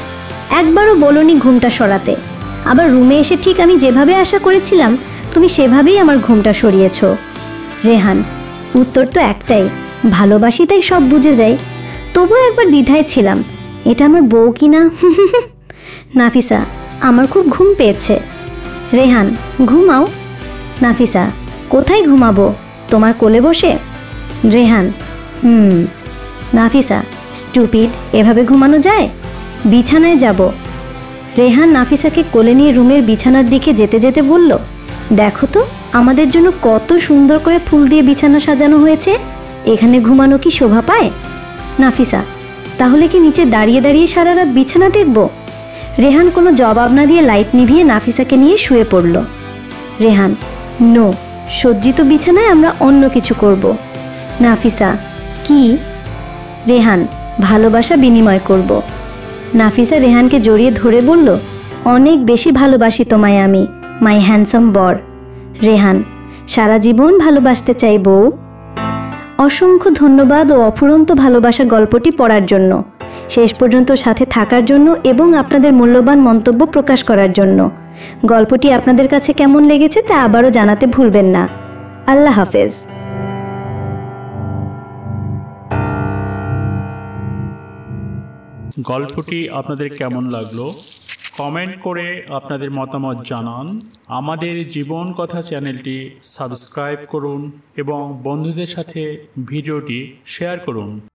একবারও বলোনি ঘুমটা সরাতে। আবার রুমে এসে ঠিক আমি যেভাবে আশা করেছিলাম তুমি সেভাবেই আমার ঘুমটা সরিয়েছ। রেহান, উত্তর তো একটাই, ভালোবাসি তাই সব বুঝে যাই। তবুও একবার দ্বিধায় ছিলাম, এটা আমার বউ কি না। নাফিসা, আমার খুব ঘুম পেয়েছে। রেহান, ঘুমাও। নাফিসা, কোথায় ঘুমাবো? তোমার কোলে বসে? রেহান, নাফিসা, স্টুপিড, এভাবে ঘুমানো যায়? বিছানায় যাব। রেহান নাফিসাকে কোলে নিয়ে রুমের বিছানার দিকে যেতে যেতে বলল, দেখো তো আমাদের জন্য কত সুন্দর করে ফুল দিয়ে বিছানা সাজানো হয়েছে, এখানে ঘুমানো কি শোভা পায়? নাফিসা, তাহলে কি নিচে দাঁড়িয়ে দাঁড়িয়ে সারা রাত বিছানা দেখব? রেহান কোনো জবাব না দিয়ে লাইট নিভিয়ে নাফিসাকে নিয়ে শুয়ে পড়ল। রেহান, নো, সজ্জিত বিছানায় আমরা অন্য কিছু করব। নাফিসা, কি? রেহান, ভালোবাসা বিনিময় করব। নাফিসা রেহানকে জড়িয়ে ধরে বলল, অনেক বেশি ভালোবাসি তোমায় আমি, মাই হ্যান্ডসাম বর। রেহান, সারা জীবন ভালোবাসতে চাই বউ। অসংখ্য ধন্যবাদ ও অফুরন্ত ভালোবাসা গল্পটি পড়ার জন্য, শেষ পর্যন্ত সাথে থাকার জন্য এবং আপনাদের মূল্যবান মন্তব্য প্রকাশ করার জন্য। গল্পটি আপনাদের কাছে কেমন লেগেছে তা আবারও জানাতে ভুলবেন না। আল্লাহ হাফেজ। গল্পটি আপনাদের কেমন লাগলো কমেন্ট করে আপনাদের মতামত জানান। আমাদের জীবন কথা চ্যানেলটি সাবস্ক্রাইব করুন এবং বন্ধুদের সাথে ভিডিওটি শেয়ার করুন।